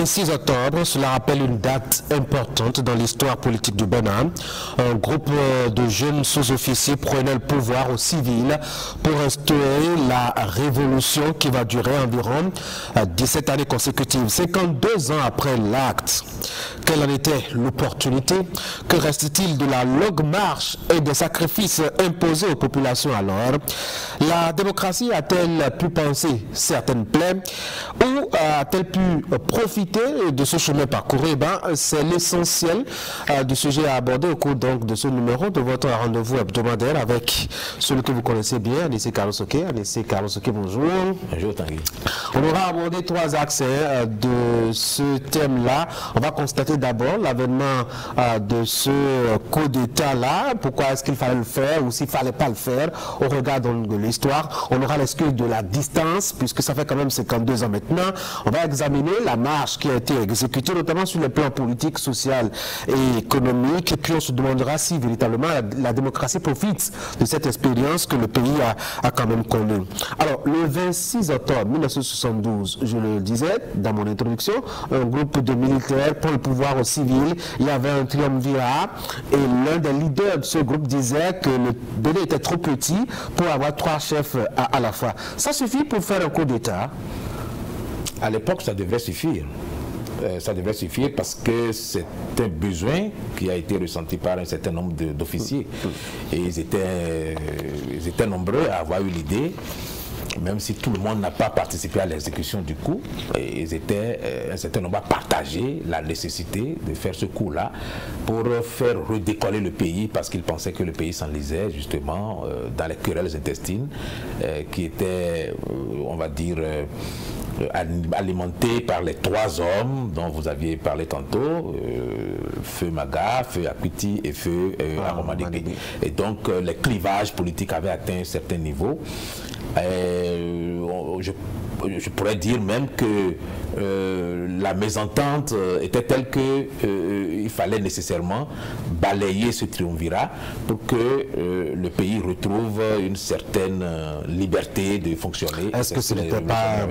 26 octobre, cela rappelle une date importante dans l'histoire politique du Bénin. Un groupe de jeunes sous-officiers prenait le pouvoir au civil pour instaurer la révolution qui va durer environ 17 années consécutives. 52 ans après l'acte, quelle en était l'opportunité? Que reste-t-il de la longue marche et des sacrifices imposés aux populations alors? La démocratie a-t-elle pu penser certaines plaies ou a-t-elle pu profiter de ce chemin parcouru? C'est l'essentiel du sujet à aborder au cours donc de ce numéro de votre rendez-vous hebdomadaire avec celui que vous connaissez bien, Anissé Carlos Oké. Anissé Carlos Oké, bonjour. Bonjour Tanguy. On aura abordé trois axes de ce thème-là. On va constater d'abord l'avènement de ce coup d'État-là. Pourquoi est-ce qu'il fallait le faire ou s'il ne fallait pas le faire au regard de l'histoire. On aura l'excuse de la distance puisque ça fait quand même 52 ans maintenant. On va examiner la marche qui a été exécutée, notamment sur le plan politique, social et économique. Et puis on se demandera si véritablement la démocratie profite de cette expérience que le pays a quand même connue. Alors, le 26 octobre 1972, je le disais dans mon introduction, un groupe de militaires prend le pouvoir au civil. Il y avait un triumvirat et l'un des leaders de ce groupe disait que le Bénin était trop petit pour avoir trois chefs à la fois. Ça suffit pour faire un coup d'État? À l'époque, ça devrait suffire. Ça devrait suffire parce que c'est un besoin qui a été ressenti par un certain nombre d'officiers. Et ils étaient nombreux à avoir eu l'idée, même si tout le monde n'a pas participé à l'exécution du coup, ils étaient un certain nombre à partager la nécessité de faire ce coup-là pour faire redécoller le pays parce qu'ils pensaient que le pays s'enlisait justement dans les querelles intestines qui étaient, on va dire, alimenté par les trois hommes dont vous aviez parlé tantôt, Feu Maga, Feu Akwiti et Feu Aromadike. Et donc les clivages politiques avaient atteint un certain niveau. Je pourrais dire même que la mésentente était telle qu'il fallait nécessairement balayer ce triumvirat pour que le pays retrouve une certaine liberté de fonctionner. Est-ce que ce n'était pas,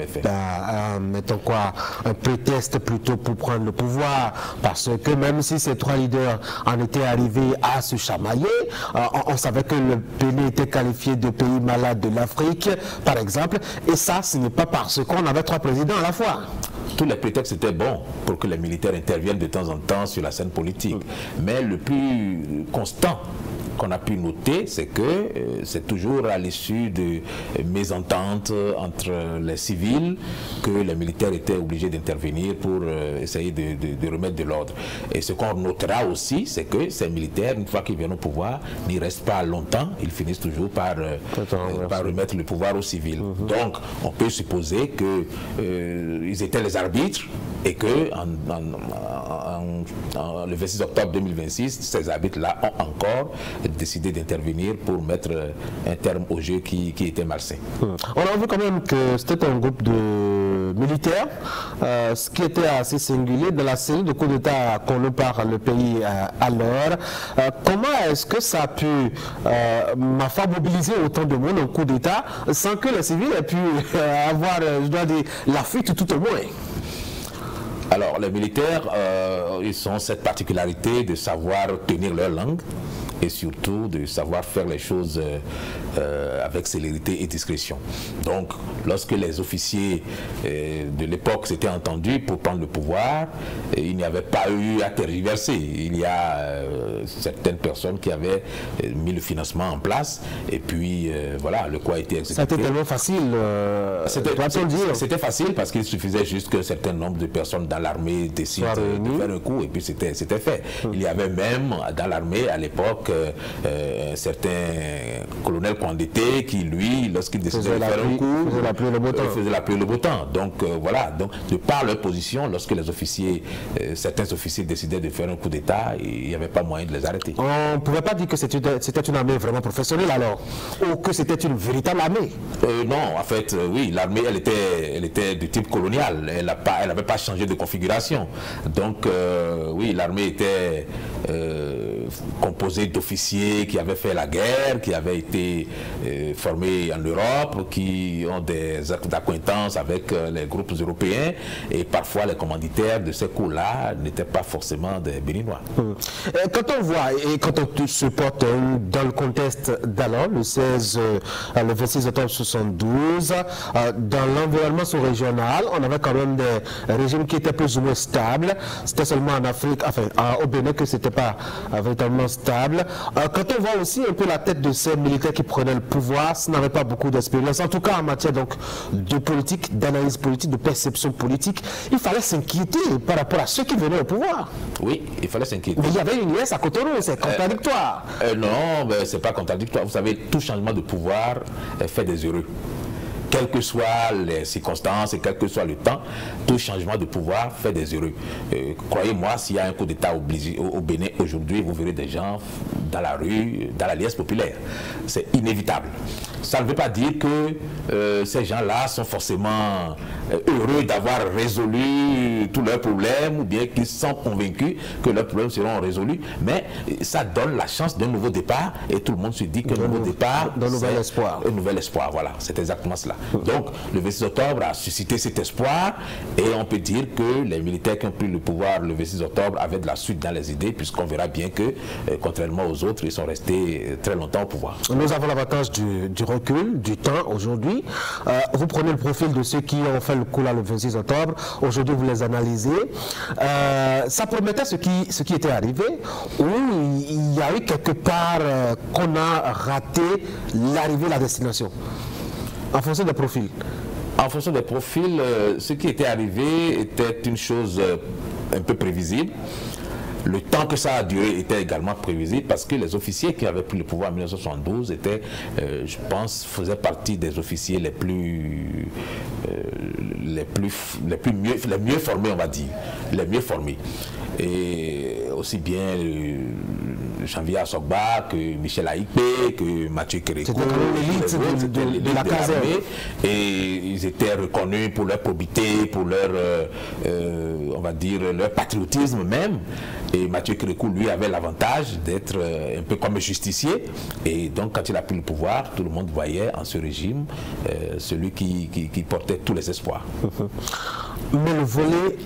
mettons quoi, un prétexte plutôt pour prendre le pouvoir? Parce que même si ces trois leaders en étaient arrivés à se chamailler, on savait que le pays était qualifié de pays malade de l'Afrique, par exemple, et ça, ce n'est pas parce qu'on avait trois présidents à la fois. Tous les prétextes étaient bons pour que les militaires interviennent de temps en temps sur la scène politique. Mais le plus constant qu'on a pu noter, c'est que c'est toujours à l'issue de mésententes entre les civils que les militaires étaient obligés d'intervenir pour essayer de remettre de l'ordre. Et ce qu'on notera aussi, c'est que ces militaires, une fois qu'ils viennent au pouvoir, n'y restent pas longtemps, ils finissent toujours par remettre le pouvoir aux civils. Donc, on peut supposer qu'ils étaient les arbitres et que le 26 octobre 2026, ces arbitres-là ont encore décidé d'intervenir pour mettre un terme au jeu qui était malsain. On a vu quand même que c'était un groupe de militaires, ce qui était assez singulier de la série de coups d'État conduits par le pays alors. Comment est-ce que ça a pu mobiliser autant de monde en coup d'État sans que les civils aient pu avoir, je dois dire, la fuite tout au moins? Alors, les militaires, ils ont cette particularité de savoir tenir leur langue et surtout de savoir faire les choses avec célérité et discrétion. Donc, lorsque les officiers de l'époque s'étaient entendus pour prendre le pouvoir, il n'y avait pas eu à tergiverser. Il y a certaines personnes qui avaient mis le financement en place et puis voilà, le coup a été exécuté. C'était tellement facile, c'était facile parce qu'il suffisait juste qu'un certain nombre de personnes dans l'armée décident de faire un coup et puis c'était fait. Il y avait même dans l'armée à l'époque un certain colonel Kondete qui, lui, lorsqu'il décidait de faire un coup, faisait la pluie le beau temps. Donc voilà, donc de par leur position, lorsque les officiers, certains officiers décidaient de faire un coup d'État, il n'y avait pas moyen de les arrêter. On ne pouvait pas dire que c'était une armée vraiment professionnelle alors, ou que c'était une véritable armée? Non, en fait, oui, l'armée, elle était de type colonial, elle n'avait pas changé de configuration. Donc oui, l'armée était composé d'officiers qui avaient fait la guerre, qui avaient été formés en Europe, qui ont des actes d'acquaintance avec les groupes européens, et parfois les commanditaires de ces coups-là n'étaient pas forcément des Béninois. Quand on voit et quand on se porte dans le contexte d'alors, le 26 octobre 72, dans l'environnement sous-régional, on avait quand même des régimes qui étaient plus ou moins stables. C'était seulement en Afrique, enfin au Bénin que c'était pas véritablement stable. Quand on voit aussi un peu la tête de ces militaires qui prenaient le pouvoir, ça n'avait pas beaucoup d'expérience, en tout cas en matière donc de politique, d'analyse politique, de perception politique, il fallait s'inquiéter par rapport à ceux qui venaient au pouvoir. Oui, il fallait s'inquiéter. Mais il y avait une liesse à Cotonou, c'est contradictoire. Non, c'est pas contradictoire. Vous savez, tout changement de pouvoir fait des heureux. Quelles que soient les circonstances et quel que soit le temps, tout changement de pouvoir fait des heureux. Croyez-moi, s'il y a un coup d'État au Bénin aujourd'hui, vous verrez des gens dans la rue, dans la liesse populaire. C'est inévitable. Ça ne veut pas dire que ces gens-là sont forcément heureux d'avoir résolu tous leurs problèmes ou bien qu'ils sont convaincus que leurs problèmes seront résolus, mais ça donne la chance d'un nouveau départ et tout le monde se dit que le nouveau départ, d'un nouvel espoir. Un nouvel espoir, voilà, c'est exactement cela. Donc le 26 octobre a suscité cet espoir et on peut dire que les militaires qui ont pris le pouvoir le 26 octobre avaient de la suite dans les idées, puisqu'on verra bien que, contrairement aux autres, ils sont restés très longtemps au pouvoir. Nous avons l'avantage du recul, du temps aujourd'hui. Vous prenez le profil de ceux qui ont fait le coup là le 26 octobre, aujourd'hui vous les analysez. Ça promettait ce qui était arrivé, où il y a eu quelque part qu'on a raté l'arrivée, la destination. En fonction des profils. En fonction des profils, ce qui était arrivé était une chose un peu prévisible. Le temps que ça a duré était également prévisible parce que les officiers qui avaient pris le pouvoir en 1972 étaient, je pense, faisaient partie des officiers les mieux formés, on va dire, les mieux formés. Et aussi bien Janvier Assogba que Michel Aïpé, que Mathieu Kérékou. C'était l'élite de la caserne. Et ils étaient reconnus pour leur probité, pour leur, on va dire, leur patriotisme même. Et Mathieu Kérékou, lui, avait l'avantage d'être un peu comme un justicier. Et donc, quand il a pris le pouvoir, tout le monde voyait en ce régime celui qui portait tous les espoirs. Mais le volet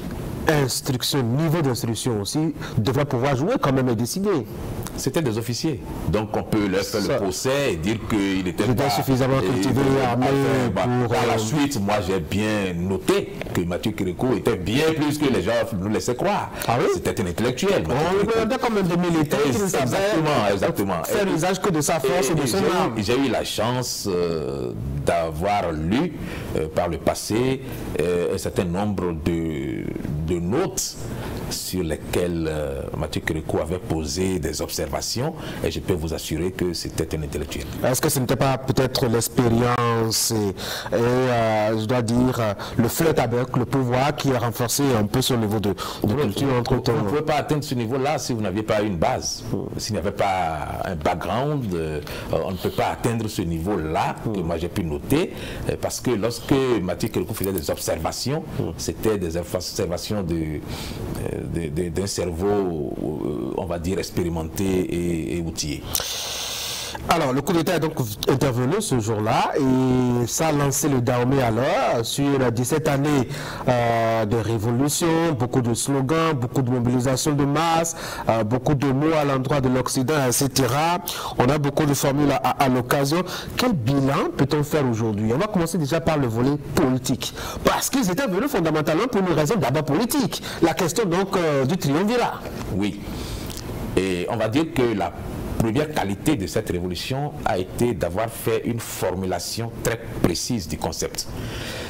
instruction, niveau d'instruction aussi, devrait pouvoir jouer quand même et décider. C'était des officiers. Donc on peut leur faire le procès et dire qu'il était pas suffisamment cultivé, armé pour... Par la suite, moi j'ai bien noté que Mathieu Kérékou était bien plus que les gens nous laissaient croire. Ah oui? C'était un intellectuel. On regardait quand même des militaires qui ne exactement. Faire l'usage que de sa force et de son âme. J'ai eu la chance d'avoir lu par le passé un certain nombre de notes sur lesquelles Mathieu Kérékou avait posé des observations et je peux vous assurer que c'était un intellectuel. Est-ce que ce n'était pas peut-être l'expérience et je dois dire le flirt avec le pouvoir qui a renforcé un peu son niveau de culture entre temps? Vous ne pouvez pas atteindre ce niveau-là si vous n'aviez pas une base, s'il n'y avait pas un background, on ne peut pas atteindre ce niveau-là que moi j'ai pu noter parce que lorsque Mathieu Kérékou faisait des observations, c'était des observations d'un cerveau, on va dire, expérimenté et outillé. Alors, le coup d'État est donc intervenu ce jour-là et ça a lancé le Dahomey alors sur 17 années de révolution, beaucoup de slogans, beaucoup de mobilisation de masse, beaucoup de mots à l'endroit de l'Occident, etc. On a beaucoup de formules à l'occasion. Quel bilan peut-on faire aujourd'hui? On va commencer déjà par le volet politique. Parce qu'ils étaient venus fondamentalement pour une raison d'abord politique. La question donc du triumvirat. Oui. Et on va dire que la première qualité de cette révolution a été d'avoir fait une formulation très précise du concept.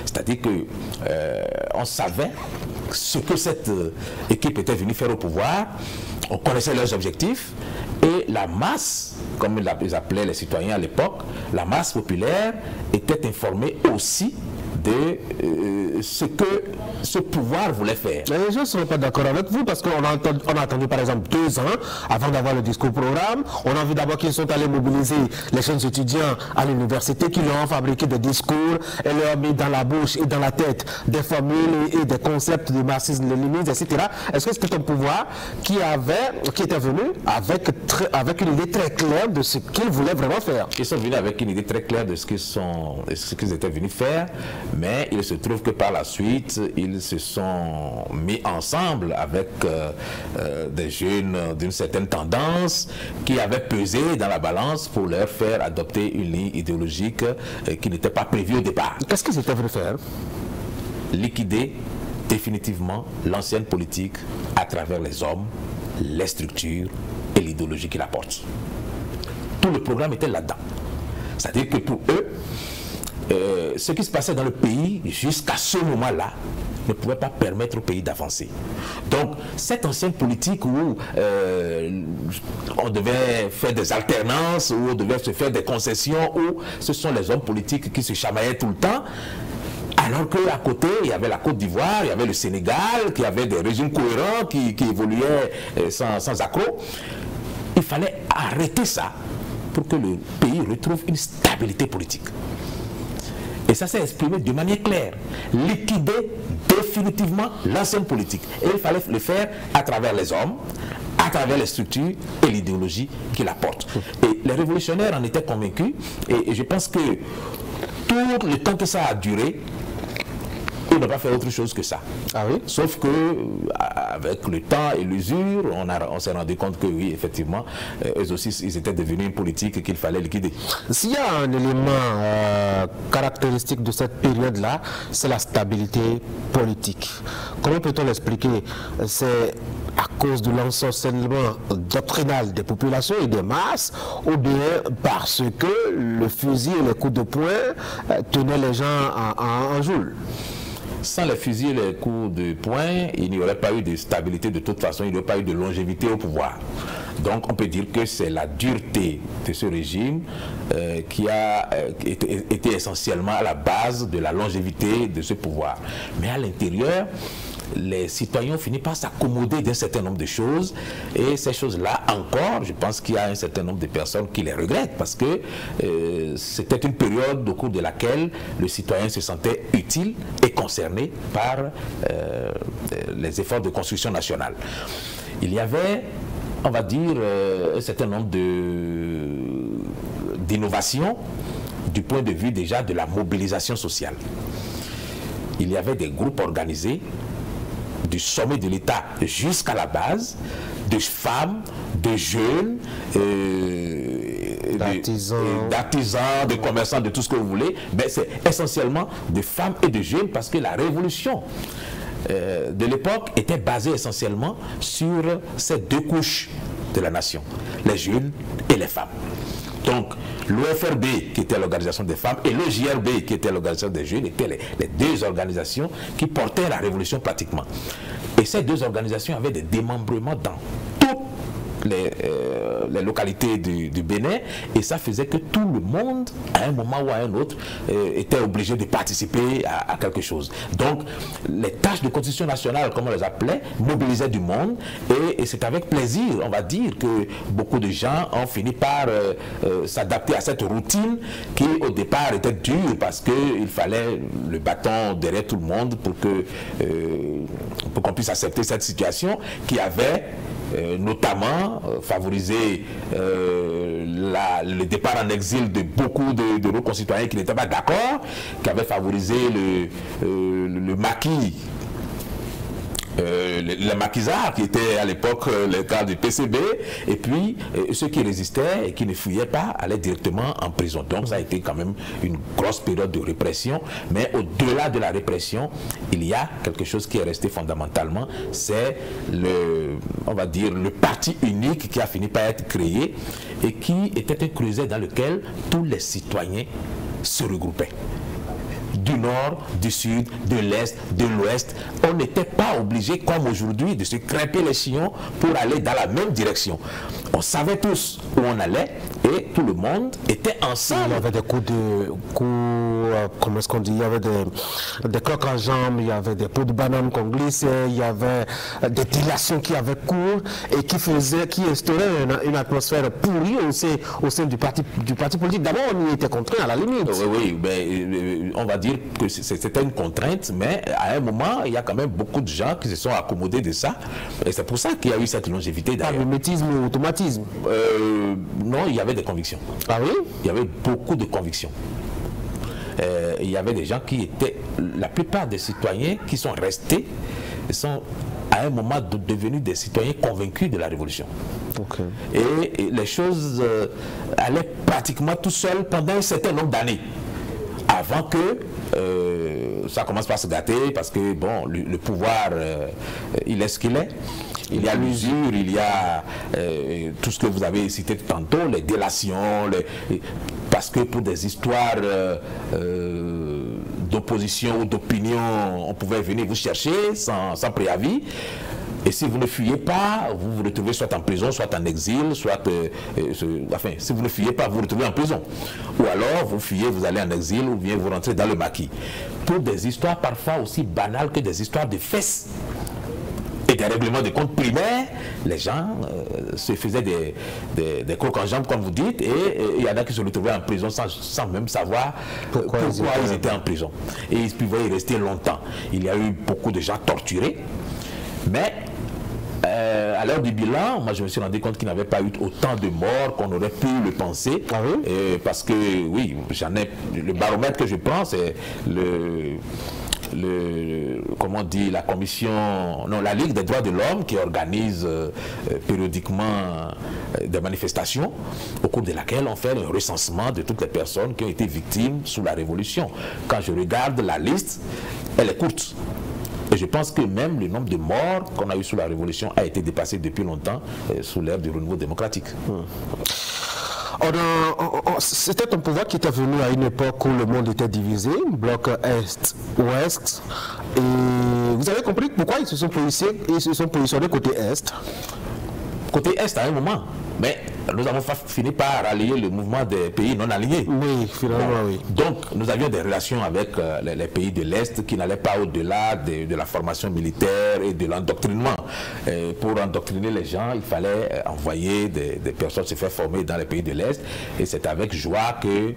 C'est-à-dire que on savait ce que cette équipe était venue faire au pouvoir, on connaissait leurs objectifs et la masse, comme ils appelaient les citoyens à l'époque, la masse populaire était informée aussi de ce que ce pouvoir voulait faire. Les gens ne sont pas d'accord avec vous parce qu'on a attendu par exemple 2 ans avant d'avoir le discours programme. On a vu d'abord qu'ils sont allés mobiliser les jeunes étudiants à l'université qui leur ont fabriqué des discours et leur ont mis dans la bouche et dans la tête des formules et des concepts de marxisme-léninisme, etc. Est-ce que c'était un pouvoir qui était venu avec une idée très claire de ce qu'ils voulaient vraiment faire? Ils sont venus avec une idée très claire de ce qu'ils étaient venus faire, mais il se trouve que par la suite, ils se sont mis ensemble avec des jeunes d'une certaine tendance qui avaient pesé dans la balance pour leur faire adopter une ligne idéologique qui n'était pas prévue au départ. Qu'est-ce qu'ils étaient venus faire? Liquider définitivement l'ancienne politique à travers les hommes, les structures et l'idéologie qui la porte. Tout le programme était là-dedans. C'est-à-dire que pour eux, ce qui se passait dans le pays jusqu'à ce moment-là ne pouvait pas permettre au pays d'avancer. Donc, cette ancienne politique où on devait faire des alternances, où on devait se faire des concessions, où ce sont les hommes politiques qui se chamaillaient tout le temps, alors qu'à côté, il y avait la Côte d'Ivoire, il y avait le Sénégal, qui avait des régimes cohérents, qui évoluaient sans accroc. Il fallait arrêter ça pour que le pays retrouve une stabilité politique. Et ça s'est exprimé de manière claire. Liquider définitivement l'ancienne politique. Et il fallait le faire à travers les hommes, à travers les structures et l'idéologie qui la portent. Et les révolutionnaires en étaient convaincus. Et je pense que tout le temps que ça a duré, ils n'ont pas fait autre chose que ça. Ah oui? Sauf que avec le temps et l'usure, on s'est rendu compte que oui, effectivement, eux aussi, ils étaient devenus une politique qu'il fallait liquider. S'il y a un élément caractéristique de cette période-là, c'est la stabilité politique. Comment peut-on l'expliquer? C'est à cause de l'ensorcellement doctrinal des populations et des masses, ou bien parce que le fusil et les coups de poing tenaient les gens en joule? Sans les fusils et les coups de poing, il n'y aurait pas eu de stabilité de toute façon, il n'y aurait pas eu de longévité au pouvoir. Donc on peut dire que c'est la dureté de ce régime qui a été essentiellement à la base de la longévité de ce pouvoir. Mais à l'intérieur, les citoyens ont fini par s'accommoder d'un certain nombre de choses, et ces choses-là encore, je pense qu'il y a un certain nombre de personnes qui les regrettent, parce que c'était une période au cours de laquelle le citoyen se sentait utile et concerné par les efforts de construction nationale. Il y avait, on va dire, un certain nombre d'innovations du point de vue déjà de la mobilisation sociale. Il y avait des groupes organisés du sommet de l'État jusqu'à la base, de femmes, de jeunes, d'artisans, de commerçants, de tout ce que vous voulez, mais c'est essentiellement de femmes et de jeunes, parce que la révolution de l'époque était basée essentiellement sur ces deux couches de la nation, les jeunes et les femmes. Donc, l'OFRB, qui était l'organisation des femmes, et le JRB, qui était l'organisation des jeunes, étaient les deux organisations qui portaient la révolution pratiquement. Et ces deux organisations avaient des démembrements dans toutes les localités du Bénin, et ça faisait que tout le monde, à un moment ou à un autre, était obligé de participer à quelque chose. Donc, les tâches de constitution nationale, comme on les appelait, mobilisaient du monde, et c'est avec plaisir, on va dire, que beaucoup de gens ont fini par s'adapter à cette routine qui, au départ, était dure, parce qu'il fallait le bâton derrière tout le monde pour qu'on puisse accepter cette situation qui avait notamment favorisé le départ en exil de beaucoup de nos concitoyens qui n'étaient pas d'accord, qui avait favorisé le maquis, le maquisard qui était à l'époque le cas du PCB, et puis ceux qui résistaient et qui ne fuyaient pas allaient directement en prison. Donc ça a été quand même une grosse période de répression, mais au-delà de la répression, il y a quelque chose qui est resté fondamentalement, c'est on va dire, le parti unique qui a fini par être créé et qui était un creuset dans lequel tous les citoyens se regroupaient. Du nord, du sud, de l'est, de l'ouest. On n'était pas obligé, comme aujourd'hui, de se crêper les sillons pour aller dans la même direction. On savait tous où on allait et tout le monde était ensemble. Il y avait des coups comment est-ce qu'on dit, il y avait des crocs en jambes, il y avait des pots de banane qu'on glissait, il y avait des dilations qui avaient cours et qui instauraient une atmosphère pourrie au sein du parti politique. D'abord, on y était contraint à la limite. Oui, mais on va dire que c'était une contrainte, mais à un moment, il y a quand même beaucoup de gens qui se sont accommodés de ça. Et c'est pour ça qu'il y a eu cette longévité d'ailleurs. Mimétisme ou automatisme? Non, il y avait des convictions. Ah oui? Il y avait beaucoup de convictions. Il y avait des gens qui étaient, la plupart des citoyens qui sont restés, sont à un moment devenus des citoyens convaincus de la révolution. Okay. Et les choses allaient pratiquement tout seuls pendant un certain nombre d'années. Avant que ça commence par se gâter, parce que bon, le pouvoir, il est ce qu'il est. Il y a l'usure, il y a tout ce que vous avez cité tantôt, les délations, parce que pour des histoires d'opposition ou d'opinion, on pouvait venir vous chercher sans préavis. Et si vous ne fuyez pas, vous vous retrouvez soit en prison, soit en exil, soit... enfin, si vous ne fuyez pas, vous vous retrouvez en prison. Ou alors, vous fuyez, vous allez en exil, ou bien vous rentrez dans le maquis. Pour des histoires parfois aussi banales que des histoires de fesses et des règlements de comptes primaires, les gens se faisaient des crocs en jambes, comme vous dites, et il y en a qui se retrouvaient en prison sans même savoir pourquoi ils étaient en prison. Et ils pouvaient y rester longtemps. Il y a eu beaucoup de gens torturés, mais à l'heure du bilan, moi je me suis rendu compte qu'il n'y avait pas eu autant de morts qu'on aurait pu le penser. Ah oui? Parce que oui, le baromètre que je prends, c'est comment on dit, la commission, non, la Ligue des droits de l'homme qui organise périodiquement des manifestations au cours de laquelle on fait un recensement de toutes les personnes qui ont été victimes sous la Révolution. Quand je regarde la liste, elle est courte. Et je pense que même le nombre de morts qu'on a eu sous la Révolution a été dépassé depuis longtemps sous l'ère du renouveau démocratique. C'était un pouvoir qui était venu à une époque où le monde était divisé, bloc Est-Ouest. Et vous avez compris pourquoi ils se sont positionnés côté Est? Côté Est à un moment, mais nous avons fini par rallier le mouvement des pays non alignés. Oui, finalement, oui. Donc, nous avions des relations avec les pays de l'Est qui n'allaient pas au-delà de la formation militaire et de l'endoctrinement. Pour endoctriner les gens, il fallait envoyer des personnes se faire former dans les pays de l'Est. Et c'est avec joie que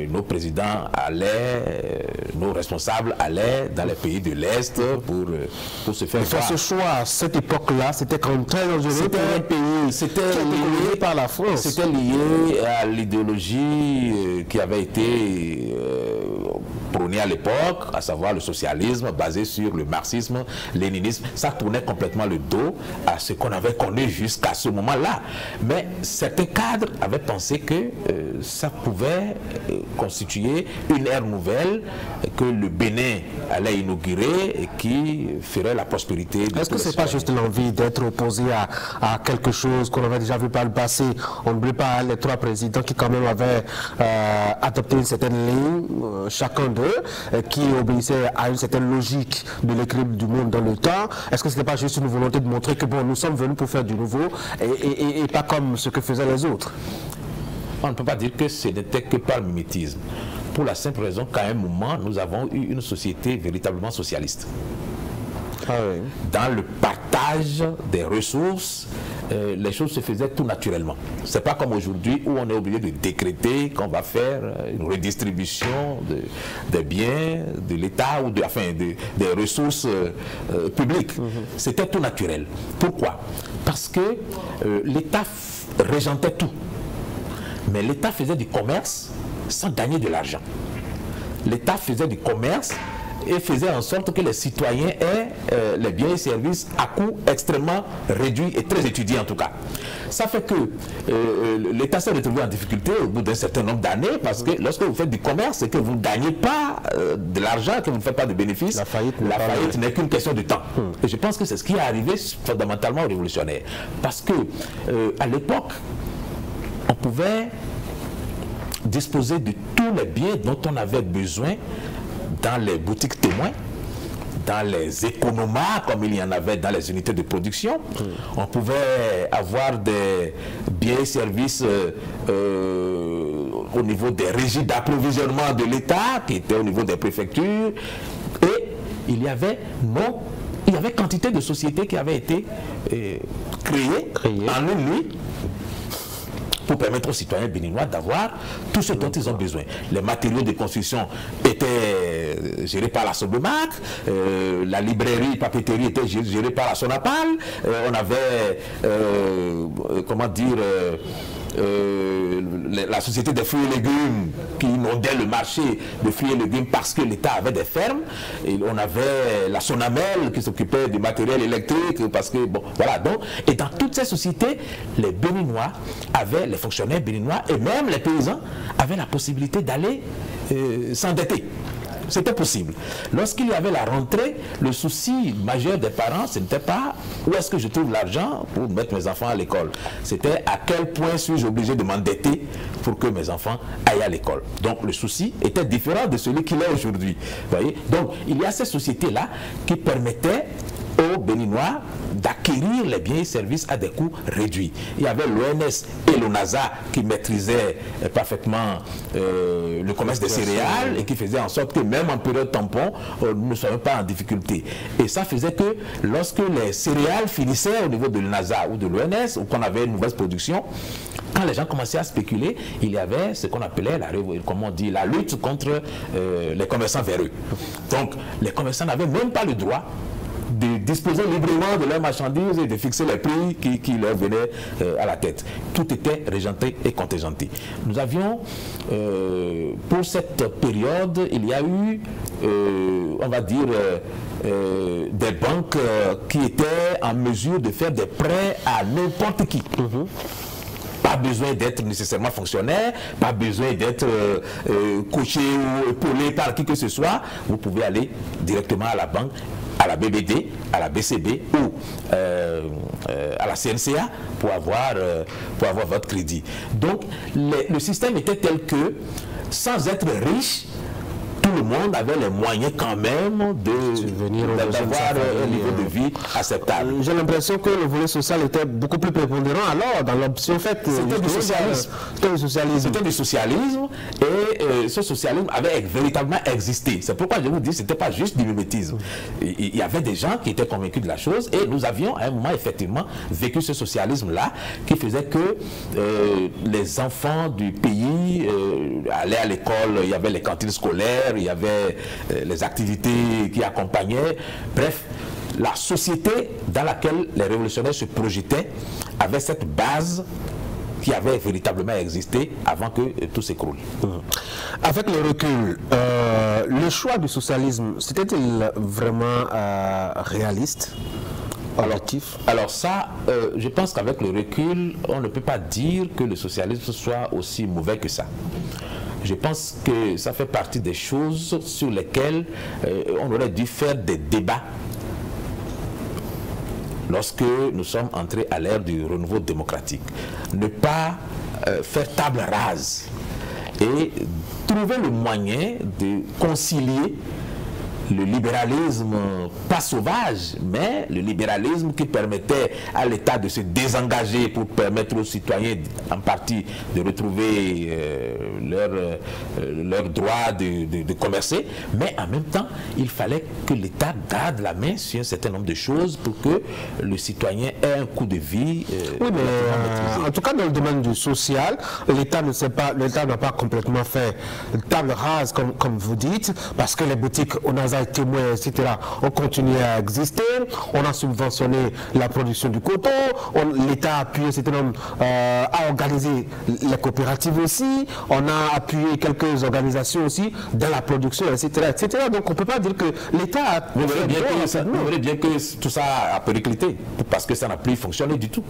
nos présidents allaient, nos responsables allaient dans les pays de l'Est pour se faire voir. Ce choix, à cette époque-là, c'était quand même très dangereux. C'était un pays, c'était lié par la France. C'était lié à l'idéologie qui avait été prônée à l'époque, à savoir le socialisme basé sur le marxisme, léninisme. Ça tournait complètement le dos à ce qu'on avait connu jusqu'à ce moment-là. Mais certains cadres avaient pensé que ça pouvait constituer une ère nouvelle que le Bénin allait inaugurer et qui ferait la prospérité. Est-ce que ce n'est pas juste l'envie d'être opposé à quelque chose qu'on avait déjà vu par le passé? On n'oublie pas les trois présidents qui quand même avaient adopté une certaine ligne, chacun d'eux, qui obéissait à une certaine logique de l'équilibre du monde dans le temps. Est-ce que ce n'est pas juste une volonté de montrer que bon, nous sommes venus pour faire du nouveau et pas comme ce que faisaient les autres? On ne peut pas dire que ce n'était que par mimétisme. Pour la simple raison qu'à un moment, nous avons eu une société véritablement socialiste. Ah oui. Dans le partage des ressources, les choses se faisaient tout naturellement. Ce n'est pas comme aujourd'hui où on est obligé de décréter qu'on va faire une redistribution des biens de l'État ou des ressources publiques. C'était tout naturel. Pourquoi? Parce que l'État régentait tout. Mais l'État faisait du commerce sans gagner de l'argent. L'État faisait du commerce et faisait en sorte que les citoyens aient les biens et services à coût extrêmement réduit et très étudié en tout cas. Ça fait que l'État s'est retrouvé en difficulté au bout d'un certain nombre d'années parce que lorsque vous faites du commerce et que vous ne gagnez pas de l'argent, que vous ne faites pas de bénéfices, la faillite n'est qu'une question de temps. Et je pense que c'est ce qui est arrivé fondamentalement aux révolutionnaires. Parce que à l'époque, on pouvait disposer de tous les biens dont on avait besoin dans les boutiques témoins, dans les économas, comme il y en avait dans les unités de production. On pouvait avoir des biens et services au niveau des régies d'approvisionnement de l'État, qui étaient au niveau des préfectures, et il y avait quantité de sociétés qui avaient été créées en une nuit pour permettre aux citoyens béninois d'avoir tout ce dont ils ont besoin. Les matériaux de construction étaient gérés par la Sobemarc, la librairie, papeterie était gérée par la Sonapal, on avait, comment dire, la société des fruits et légumes qui inondait le marché de fruits et légumes parce que l'État avait des fermes, et on avait la Sonamel qui s'occupait du matériel électrique parce que, bon, voilà, donc, et dans toutes ces sociétés, les Béninois avaient, les fonctionnaires béninois et même les paysans avaient la possibilité d'aller s'endetter. C'était possible. Lorsqu'il y avait la rentrée, le souci majeur des parents, ce n'était pas où est-ce que je trouve l'argent pour mettre mes enfants à l'école. C'était à quel point suis-je obligé de m'endetter pour que mes enfants aillent à l'école. Donc le souci était différent de celui qu'il est aujourd'hui. Voyez. Donc il y a ces sociétés-là qui permettaient aux Béninois d'acquérir les biens et services à des coûts réduits. Il y avait l'ONS et l'ONASA qui maîtrisaient parfaitement le commerce des céréales et qui faisaient en sorte que même en période tampon, nous ne soyons pas en difficulté. Et ça faisait que lorsque les céréales finissaient au niveau de l'ONASA ou de l'ONS, ou qu'on avait une mauvaise production, quand les gens commençaient à spéculer, il y avait ce qu'on appelait la lutte contre les commerçants véreux. Donc les commerçants n'avaient même pas le droit de disposer librement de leurs marchandises et de fixer les prix qui leur venaient à la tête. Tout était régenté et contingenté. Nous avions, pour cette période, il y a eu, on va dire, des banques qui étaient en mesure de faire des prêts à n'importe qui. Pas besoin d'être nécessairement fonctionnaire, pas besoin d'être coaché ou épaulé par qui que ce soit. Vous pouvez aller directement à la banque, à la BBD, à la BCB ou à la CNCA pour avoir votre crédit. Donc le système était tel que, sans être riche, tout le monde avait les moyens quand même d'avoir un niveau de vie acceptable. J'ai l'impression que le volet social était beaucoup plus prépondérant alors dans l'option faite. C'était du socialisme. C'était du socialisme et ce socialisme avait véritablement existé. C'est pourquoi je vous dis que ce n'était pas juste du mimétisme. Il y avait des gens qui étaient convaincus de la chose et nous avions à un moment effectivement vécu ce socialisme-là qui faisait que les enfants du pays allaient à l'école, il y avait les cantines scolaires, il y avait les activités qui accompagnaient. Bref, la société dans laquelle les révolutionnaires se projetaient avait cette base qui avait véritablement existé avant que tout s'écroule. Avec le recul, le choix du socialisme, c'était-il vraiment réaliste? Alors ça, je pense qu'avec le recul, on ne peut pas dire que le socialisme soit aussi mauvais que ça. Je pense que ça fait partie des choses sur lesquelles on aurait dû faire des débats lorsque nous sommes entrés à l'ère du renouveau démocratique. Ne pas faire table rase et trouver le moyen de concilier le libéralisme, pas sauvage, mais le libéralisme qui permettait à l'État de se désengager pour permettre aux citoyens en partie de retrouver leur droit de commercer, mais en même temps, il fallait que l'État garde la main sur un certain nombre de choses pour que le citoyen ait un coût de vie. Oui, mais en tout cas, dans le domaine du social, l'État n'a pas complètement fait table rase, comme vous dites, parce que les boutiques au NASA témoins, etc., ont continué à exister. On a subventionné la production du coton. L'État a appuyé, a organisé les coopératives aussi. On a appuyé quelques organisations aussi dans la production, etc., etc. Donc on ne peut pas dire que l'État a... Vous verrez bien que tout ça a périclité, parce que ça n'a plus fonctionné du tout.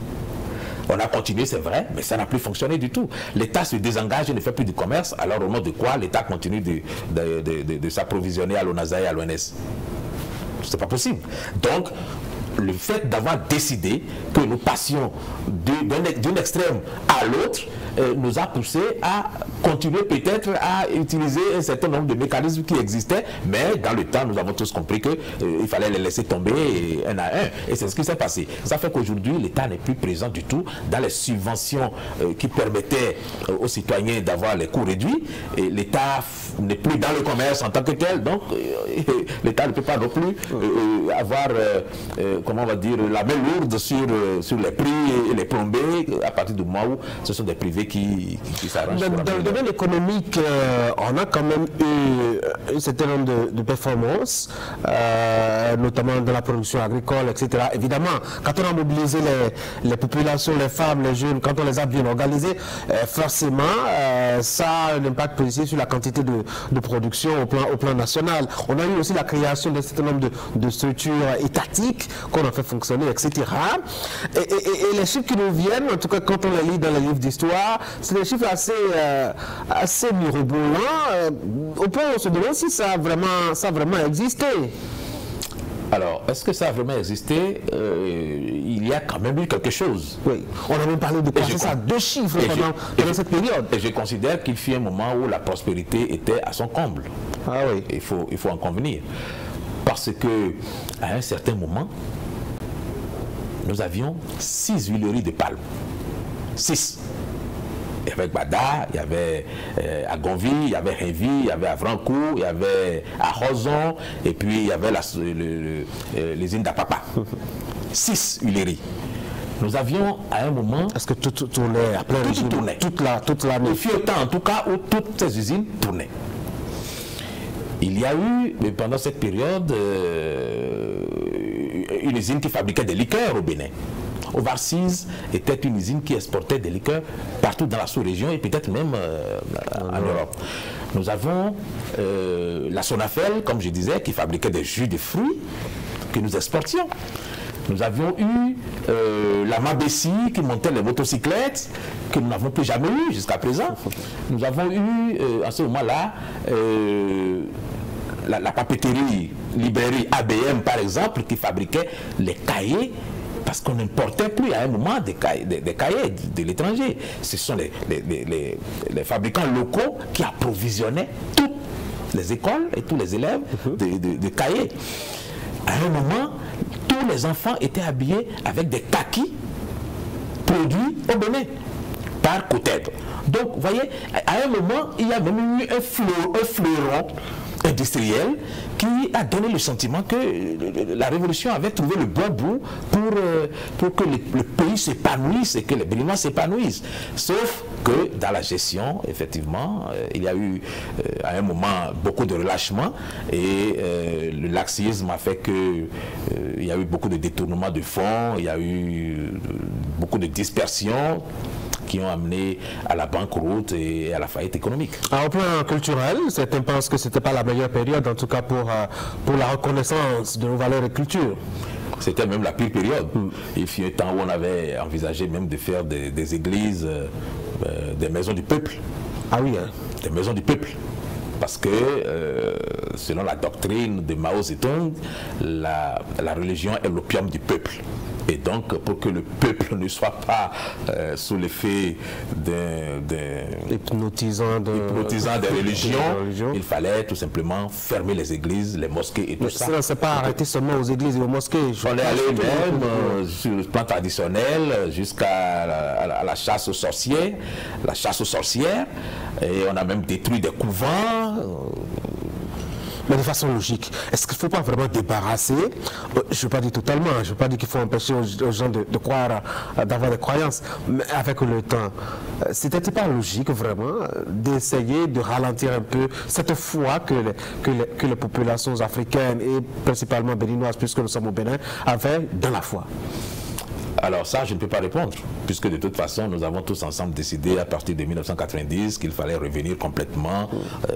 On a continué, c'est vrai, mais ça n'a plus fonctionné du tout. L'État se désengage et ne fait plus du commerce, alors au nom de quoi l'État continue de s'approvisionner à l'ONASA et à l'ONS. C'est pas possible. Donc, le fait d'avoir décidé que nous passions d'un extrême à l'autre nous a poussé à continuer peut-être à utiliser un certain nombre de mécanismes qui existaient, mais dans le temps, nous avons tous compris qu'il fallait les laisser tomber un à un. Et c'est ce qui s'est passé. Ça fait qu'aujourd'hui, l'État n'est plus présent du tout dans les subventions qui permettaient aux citoyens d'avoir les coûts réduits. Et l'État n'est plus dans le commerce en tant que tel, donc l'État ne peut pas non plus avoir, comment on va dire, la main lourde sur les prix et les plombées à partir du moment où ce sont des privés qui s'arrangent. Dans le domaine économique, on a quand même eu un certain nombre de performances, notamment dans la production agricole, etc. Évidemment, quand on a mobilisé les populations, les femmes, les jeunes, quand on les a bien organisés, forcément, ça a un impact positif sur la quantité de production au plan national. On a eu aussi la création d'un certain nombre de structures étatiques qu'on a fait fonctionner, etc. Et les chiffres qui nous viennent, en tout cas quand on les lit dans les livres d'histoire, c'est des chiffres assez mirobolants. Au point où on se demande si ça a vraiment existé. Alors, est-ce que ça a vraiment existé? Il y a quand même eu quelque chose. Oui, on a même parlé de croissance à 2 chiffres pendant cette période. Et je considère qu'il fut un moment où la prospérité était à son comble. Ah oui. Il faut en convenir. Parce que à un certain moment, nous avions 6 huileries de palme. 6. Il y avait Bada, il y avait à Gonville, il y avait Révy, il y avait à Vrancourt, il y avait à Roson, et puis il y avait l'usine d'Apapa. 6 huileries. Nous avions à un moment... Est-ce que tout tournait à plein régime? Tout tournait. Toute l'année. Il fut un temps en tout cas où toutes ces usines tournaient. Il y a eu, pendant cette période, une usine qui fabriquait des liqueurs au Bénin. Ovarsis était une usine qui exportait des liqueurs partout dans la sous-région et peut-être même en Europe. Nous avons la Sonafel, comme je disais, qui fabriquait des jus de fruits que nous exportions. Nous avions eu la Mabessi qui montait les motocyclettes que nous n'avons plus jamais eu jusqu'à présent. Nous avons eu à ce moment-là la papeterie, librairie ABM par exemple, qui fabriquait les cahiers, parce qu'on n'importait plus à un moment des cahiers de l'étranger. Ce sont les fabricants locaux qui approvisionnaient toutes les écoles et tous les élèves de cahiers. À un moment, tous les enfants étaient habillés avec des kakis produits au Bénin par Coteb. Donc, vous voyez, à un moment, il y a même eu un fleuron industriel qui a donné le sentiment que la révolution avait trouvé le bon bout pour que le pays s'épanouisse et que les Béninois s'épanouissent. Sauf que dans la gestion, effectivement, il y a eu à un moment beaucoup de relâchement et le laxisme a fait que il y a eu beaucoup de détournements de fonds, il y a eu beaucoup de dispersion qui ont amené à la banqueroute et à la faillite économique. Alors, au plan culturel, certains pensent que ce n'était pas la meilleure période, en tout cas pour la reconnaissance de nos valeurs et culture. C'était même la pire période. Il fut un temps où on avait envisagé même de faire des églises, des maisons du peuple. Ah oui, hein. Des maisons du peuple. Parce que, selon la doctrine de Mao Zedong, la religion est l'opium du peuple. Et donc, pour que le peuple ne soit pas sous l'effet hypnotisant des religions, il fallait tout simplement fermer les églises, les mosquées et tout ça. Ça ne s'est pas arrêté seulement aux églises et aux mosquées. On est allé même sur le plan traditionnel jusqu'à la chasse aux sorcières, et on a même détruit des couvents. Mais de façon logique, est-ce qu'il ne faut pas vraiment débarrasser, je ne veux pas dire totalement, je ne veux pas dire qu'il faut empêcher aux gens de croire, d'avoir des croyances, mais avec le temps, c'était pas logique vraiment d'essayer de ralentir un peu cette foi que les populations africaines et principalement béninoises, puisque nous sommes au Bénin, avaient dans la foi? Alors ça, je ne peux pas répondre, puisque de toute façon, nous avons tous ensemble décidé à partir de 1990 qu'il fallait revenir complètement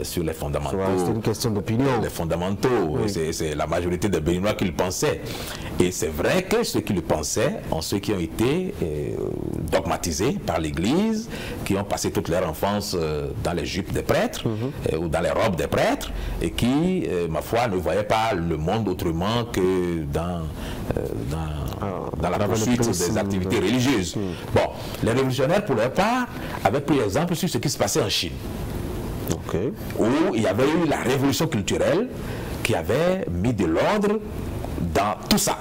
sur les fondamentaux. C'est une question d'opinion. Les fondamentaux, oui. C'est la majorité des Béninois qui le pensaient. Et c'est vrai que ceux qui le pensaient ont ceux qui ont été dogmatisés par l'Église, qui ont passé toute leur enfance dans les jupes des prêtres ou dans les robes des prêtres, et qui, ma foi, ne voyaient pas le monde autrement que dans la poursuite des activités religieuses. Bon, les révolutionnaires, pour leur part, avaient pris exemple sur ce qui se passait en Chine. Où il y avait eu la révolution culturelle qui avait mis de l'ordre dans tout ça.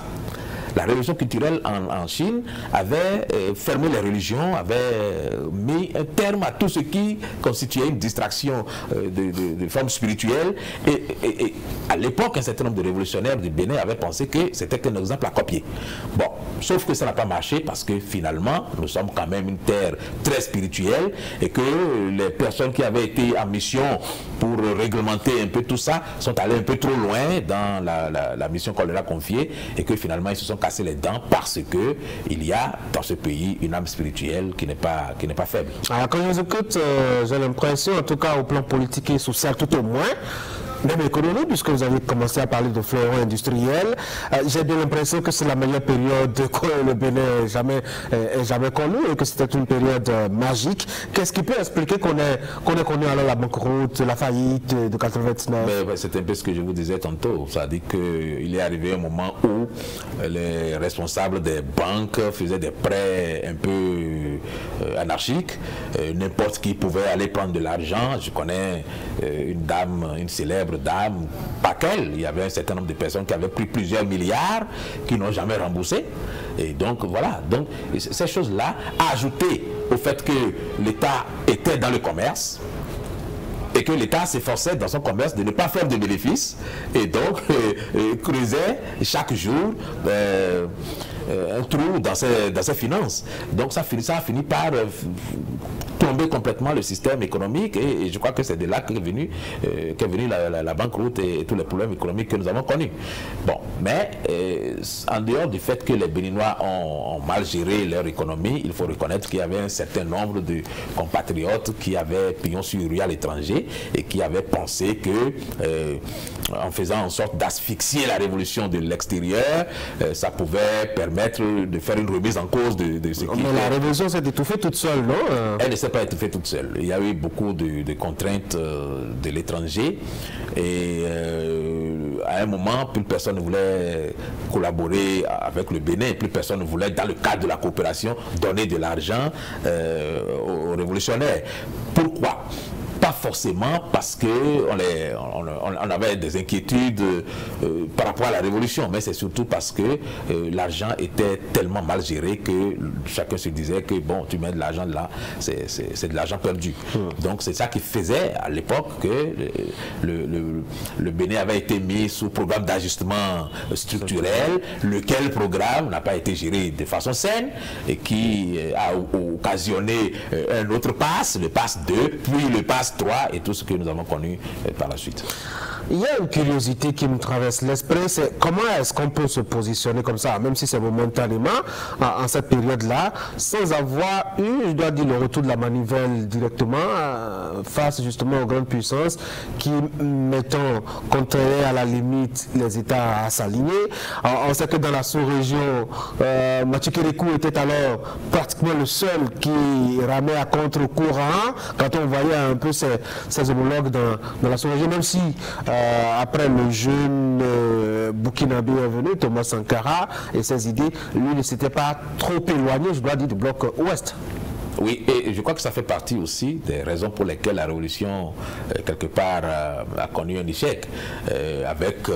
La révolution culturelle en Chine avait fermé les religions, avait mis un terme à tout ce qui constituait une distraction de forme spirituelle. Et à l'époque, un certain nombre de révolutionnaires du Bénin avaient pensé que c'était qu'un exemple à copier. Bon, sauf que ça n'a pas marché parce que finalement, nous sommes quand même une terre très spirituelle et que les personnes qui avaient été en mission pour réglementer un peu tout ça sont allées un peu trop loin dans la mission qu'on leur a confiée et que finalement, ils se sont casser les dents parce que il y a dans ce pays une âme spirituelle qui n'est pas faible. Alors, quand je vous écoute, j'ai l'impression, en tout cas au plan politique et social tout au moins, même économique, puisque vous avez commencé à parler de fleuron industriel, j'ai bien l'impression que c'est la meilleure période que le Bénin ait jamais connue et que c'était une période magique. Qu'est-ce qui peut expliquer qu'on ait connu alors la banqueroute, la faillite de 99? C'est un peu ce que je vous disais tantôt. Ça dit qu'il est arrivé un moment où les responsables des banques faisaient des prêts un peu anarchiques. N'importe qui pouvait aller prendre de l'argent. Je connais une dame, une célèbre dame, pas qu'elle, il y avait un certain nombre de personnes qui avaient pris plusieurs milliards qui n'ont jamais remboursé. Et donc voilà, donc ces choses-là, ajoutées au fait que l'État était dans le commerce et que l'État s'efforçait dans son commerce de ne pas faire de bénéfices et donc creusait chaque jour un trou dans ses finances. Donc ça a fini par plomber complètement le système économique et je crois que c'est de là qu'est venue la banqueroute et tous les problèmes économiques que nous avons connus. Bon, mais en dehors du fait que les Béninois ont mal géré leur économie, il faut reconnaître qu'il y avait un certain nombre de compatriotes qui avaient pignon sur rue à l'étranger et qui avaient pensé que en faisant en sorte d'asphyxier la révolution de l'extérieur, ça pouvait permettre de faire une remise en cause de ce qui... Mais la révolution s'est étouffée toute seule, non? Elle ne s'est pas étouffée toute seule. Il y a eu beaucoup de contraintes de l'étranger et à un moment, plus personne ne voulait collaborer avec le Bénin, plus personne ne voulait, dans le cadre de la coopération, donner de l'argent aux révolutionnaires. Pourquoi ? Pas forcément parce qu'on avait des inquiétudes par rapport à la révolution, mais c'est surtout parce que l'argent était tellement mal géré que chacun se disait que bon, tu mets de l'argent là, c'est de l'argent perdu. Donc c'est ça qui faisait à l'époque que le Bénin avait été mis sous programme d'ajustement structurel, lequel programme n'a pas été géré de façon saine et qui a occasionné un autre pass, le pass 2, puis le pass 3 et tout ce que nous avons connu par la suite. Il y a une curiosité qui me traverse l'esprit, c'est comment est-ce qu'on peut se positionner comme ça, même si c'est momentanément, en cette période-là, sans avoir eu, je dois dire, le retour de la manivelle directement face justement aux grandes puissances qui, mettons, contrairaient à la limite les États à s'aligner. On sait que dans la sous-région, Mathieu Kérékou était alors pratiquement le seul qui ramait à contre-courant quand on voyait un peu ses homologues dans la sous-région, même si après le jeune Burkinabé est venu, Thomas Sankara, et ses idées, lui ne s'était pas trop éloigné, je dois dire, du bloc ouest. Oui, et je crois que ça fait partie aussi des raisons pour lesquelles la révolution, quelque part, a connu un échec. Avec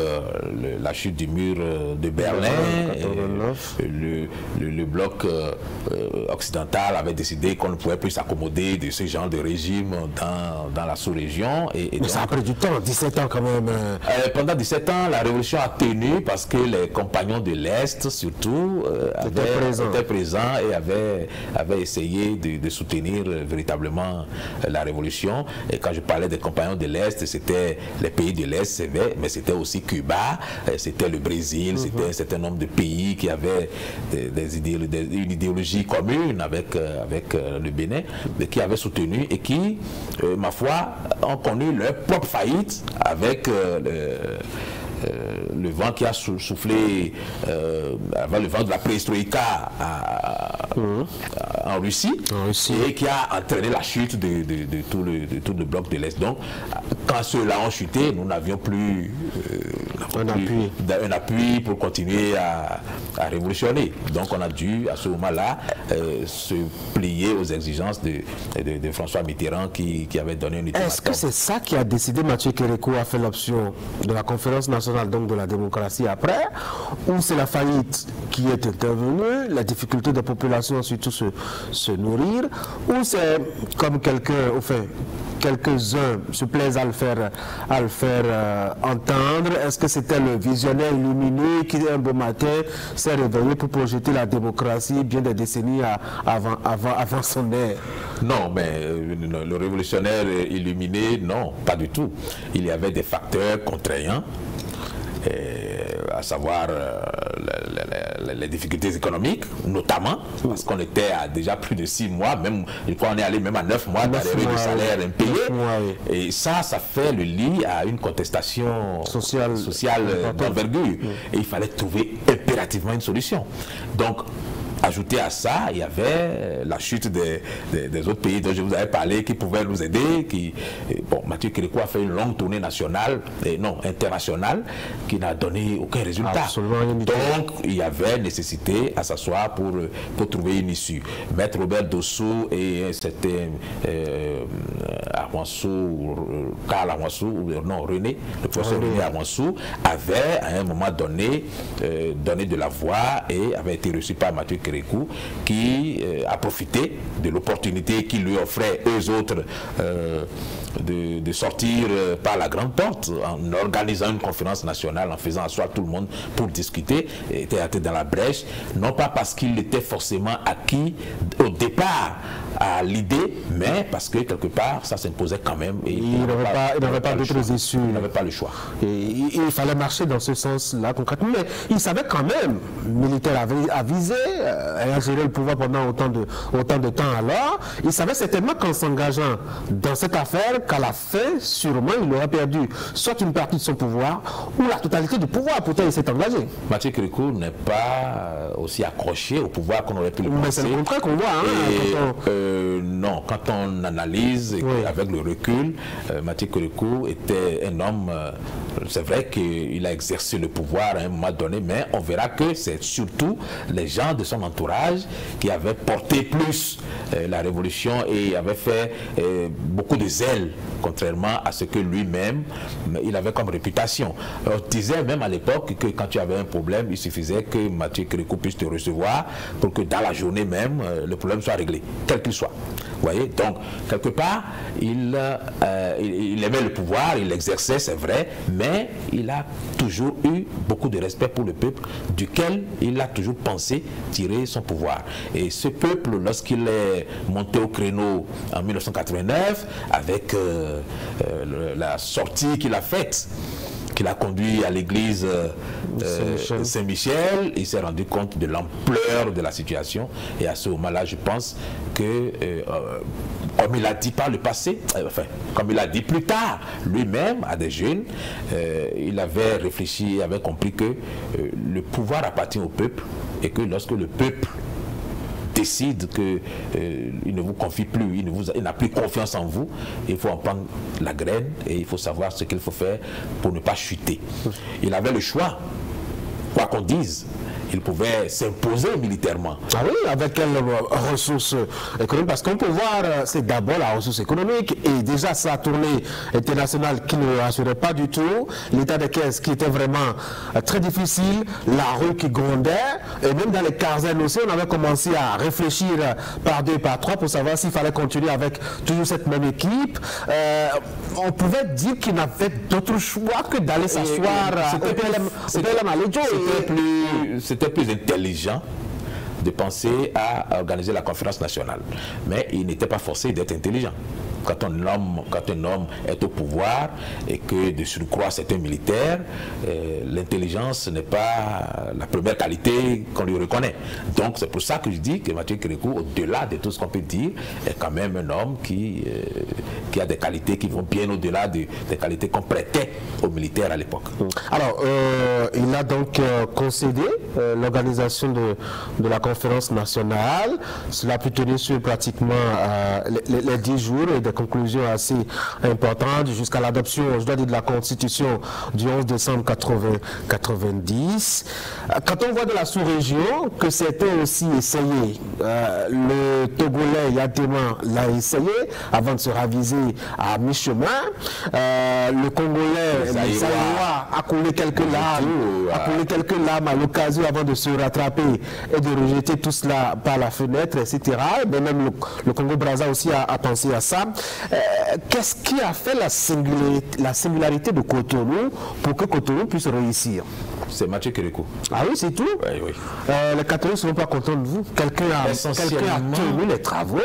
la chute du mur de Berlin, le bloc occidental avait décidé qu'on ne pouvait plus s'accommoder de ce genre de régime dans la sous-région. Mais donc, ça a pris du temps, 17 ans quand même. Pendant 17 ans, la révolution a tenu parce que les compagnons de l'Est, surtout, étaient présents et avaient essayé de soutenir véritablement la révolution. Et quand je parlais des compagnons de l'Est, c'était les pays de l'Est, mais c'était aussi Cuba, c'était le Brésil, c'était un certain nombre de pays qui avaient une idéologie commune avec le Bénin, mais qui avaient soutenu et qui, ma foi, ont connu leur propre faillite avec le vent qui a soufflé avant le vent de la perestroïka en Russie, et qui a entraîné la chute de tout le bloc de l'Est. Donc, quand ceux-là ont chuté, nous n'avions plus un appui pour continuer à révolutionner. Donc, on a dû, à ce moment-là, se plier aux exigences de François Mitterrand qui avait donné une ultimatum. Est-ce que c'est ça qui a décidé Mathieu Kérékou a fait l'option de la conférence nationale, donc de la démocratie après, ou c'est la faillite qui est intervenue, la difficulté des populations surtout se nourrir, ou c'est comme quelques-uns se plaisent à le faire entendre? Est-ce que c'était le visionnaire illuminé qui un beau matin s'est réveillé pour projeter la démocratie bien des décennies avant son ère? Non, mais le révolutionnaire illuminé, non, pas du tout. Il y avait des facteurs contraignants, à savoir les difficultés économiques, notamment, parce qu'on était à déjà plus de 6 mois, même, une fois on est allé même à 9 mois d'arrêt de salaire impayé. Et ça fait le lit à une contestation sociale d'envergure. Et il fallait trouver impérativement une solution. Donc, ajouté à ça, il y avait la chute des autres pays dont je vous avais parlé qui pouvaient nous aider. Bon, Mathieu Kérékou a fait une longue tournée nationale, internationale, qui n'a donné aucun résultat. Donc, il y avait nécessité à s'asseoir pour trouver une issue. Maître Robert Dossou et c'était Karl Arwansou, René, le professeur René Arwansou, avait à un moment donné donné de la voix et avait été reçu par Mathieu Kérékou, qui a profité de l'opportunité qui lui offrait eux autres de sortir par la grande porte en organisant une conférence nationale, en faisant asseoir tout le monde pour discuter, était dans la brèche, non pas parce qu'il était forcément acquis au départ à l'idée, mais parce que quelque part ça s'imposait quand même. Et il n'avait pas d'autres issues. Il n'avait pas le choix. Et il fallait marcher dans ce sens-là concrètement, mais il savait quand même, militaire avisé, ayant géré le pouvoir pendant autant de temps alors, il savait certainement qu'en s'engageant dans cette affaire, qu'à la fin, sûrement, il aurait perdu soit une partie de son pouvoir ou la totalité du pouvoir. Pourtant, il s'est engagé. Mathieu Kérékou n'est pas aussi accroché au pouvoir qu'on aurait pu le penser. Mais c'est le contraire qu'on voit. Non, quand on analyse avec le recul, Mathieu Kérékou était un homme, c'est vrai qu'il a exercé le pouvoir à un moment donné, mais on verra que c'est surtout les gens de son entourage qui avaient porté plus la révolution et avaient fait beaucoup de zèle, contrairement à ce que lui-même, il avait comme réputation. On disait même à l'époque que quand tu avais un problème, il suffisait que Mathieu Kérékou puisse te recevoir pour que dans la journée même, le problème soit réglé, quel qu'il soit. Vous voyez, donc, quelque part, il aimait le pouvoir, il l'exerçait, c'est vrai, mais il a toujours eu beaucoup de respect pour le peuple, duquel il a toujours pensé tirer son pouvoir. Et ce peuple, lorsqu'il est monté au créneau en 1989, avec la sortie qu'il a faite, qu'il a conduit à l'église Saint-Michel, il s'est rendu compte de l'ampleur de la situation. Et à ce moment-là, je pense que, comme il a dit par le passé, enfin, comme il a dit plus tard, lui-même, à des jeunes, il avait réfléchi, il avait compris que le pouvoir appartient au peuple et que lorsque le peuple décide qu'il ne vous confie plus, il n'a plus confiance en vous, il faut en prendre la graine et il faut savoir ce qu'il faut faire pour ne pas chuter. Il avait le choix, quoi qu'on dise. Il pouvait s'imposer militairement. Ah oui, avec quelles ressources économiques? Parce qu'on peut voir, c'est d'abord la ressource économique et déjà sa tournée internationale qui ne rassurait pas du tout, l'état des caisses qui était vraiment très difficile, la rue qui grondait, et même dans les casernes aussi, on avait commencé à réfléchir par 2, par 3 pour savoir s'il fallait continuer avec toujours cette même équipe. On pouvait dire qu'il n'avait d'autre choix que d'aller s'asseoir C'était plus intelligent de penser à organiser la conférence nationale. Mais il n'était pas forcé d'être intelligent. quand un homme est au pouvoir et que de surcroît c'est un militaire, l'intelligence n'est pas la première qualité qu'on lui reconnaît. Donc c'est pour ça que je dis que Mathieu Kérékou, au-delà de tout ce qu'on peut dire, est quand même un homme qui a des qualités qui vont bien au-delà des qualités qu'on prêtait aux militaires à l'époque. Alors, il a donc concédé l'organisation de la conférence nationale. Cela a pu tenir sur pratiquement les 10 jours et des conclusions assez importantes jusqu'à l'adoption, je dois dire, de la Constitution du 11 décembre 90. Quand on voit de la sous-région que c'était aussi essayé, le Togolais Yatema l'a essayé avant de se raviser à mi-chemin. Le Congolais Zaïrois a coulé quelques larmes à l'occasion avant de se rattraper et de rejeter tout cela par la fenêtre, etc. Mais même le Congo-Brazza aussi a pensé à ça. Qu'est-ce qui a fait la singularité de Cotonou pour que Cotonou puisse réussir? C'est Mathieu Kérékou. Ah oui, c'est tout? Oui, oui. Les Catholiques ne seront pas contents de vous. Quelqu'un a tenu les travaux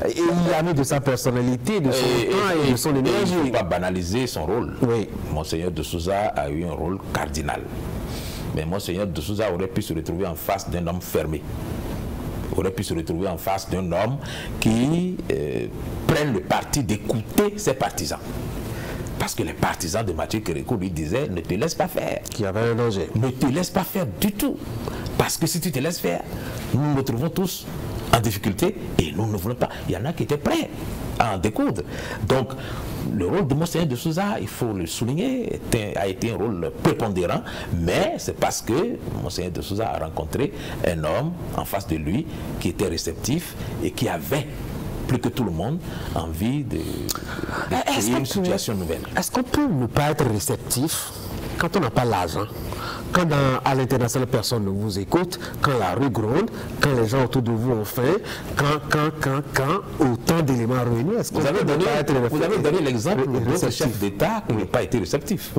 et il a mis de sa personnalité, de son temps et de son énergie. Il ne faut pas banaliser son rôle. Oui. Monseigneur de Souza a eu un rôle cardinal. Mais Monseigneur de Souza aurait pu se retrouver en face d'un homme fermé. Aurait pu se retrouver en face d'un homme qui prenne le parti d'écouter ses partisans. Parce que les partisans de Mathieu Kérékou lui disaient, ne te laisse pas faire. Qu'il y avait un danger. Ne te laisse pas faire du tout. Parce que si tu te laisses faire, nous nous retrouvons tous en difficulté et nous ne voulons pas. Il y en a qui étaient prêts à en découdre. Donc, le rôle de Monseigneur de Souza, il faut le souligner, a été un rôle prépondérant, mais c'est parce que Monseigneur de Souza a rencontré un homme en face de lui qui était réceptif et qui avait, plus que tout le monde, envie de créer une situation nouvelle. Est-ce qu'on peut ne pas être réceptif quand on n'a pas l'argent, quand à l'international personne ne vous écoute, quand la rue gronde, quand les gens autour de vous ont faim, quand autant d'éléments réunis? Est-ce que vous avez donné l'exemple d'autres chefs d'État qui n'ont pas été réceptifs.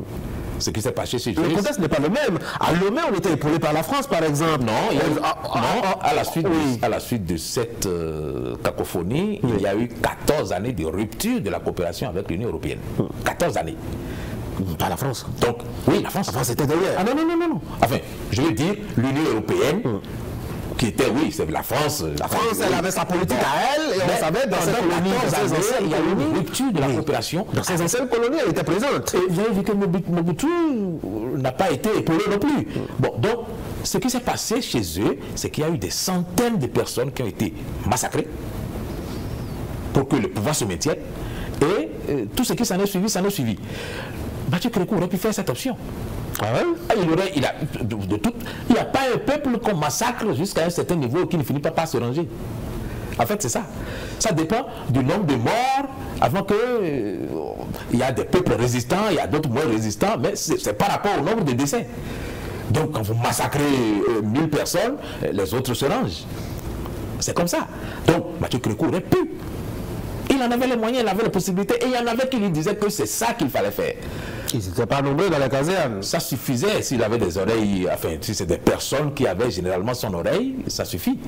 Ce qui s'est passé chez le contexte n'est pas le même. À Lomé, on était épaulé par la France, par exemple. Non, à la suite de cette cacophonie, il y a eu 14 années de rupture de la coopération avec l'Union européenne. 14 années. Pas la France. Donc, oui, la France. La France était derrière. Ah non. Enfin, je veux dire, l'Union européenne, qui était, oui, c'est la France. La France, elle avait sa politique à elle, et on savait, dans cette colonie, il y a eu une rupture de la coopération. Dans ces anciennes colonies, elle était présente. Et vous avez vu que Mobutu n'a pas été épaulé non plus. Bon, donc, ce qui s'est passé chez eux, c'est qu'il y a eu des centaines de personnes qui ont été massacrées pour que le pouvoir se maintienne. Et tout ce qui s'en est suivi, Mathieu Kérékou aurait pu faire cette option. Ah ouais? Il n'y a pas un peuple qu'on massacre jusqu'à un certain niveau qui ne finit pas par se ranger. En fait, c'est ça. Ça dépend du nombre de morts avant que... il y a des peuples résistants, il y a d'autres moins résistants, mais c'est par rapport au nombre de décès. Donc, quand vous massacrez 1000 personnes, les autres se rangent. C'est comme ça. Donc, Mathieu Kérékou aurait pu. Il en avait les moyens, il avait les possibilités, et il y en avait qui lui disaient que c'est ça qu'il fallait faire. Ils n'étaient pas nombreux dans la caserne. Ça suffisait s'il avait des oreilles, enfin, si c'est des personnes qui avaient généralement son oreille, ça suffit.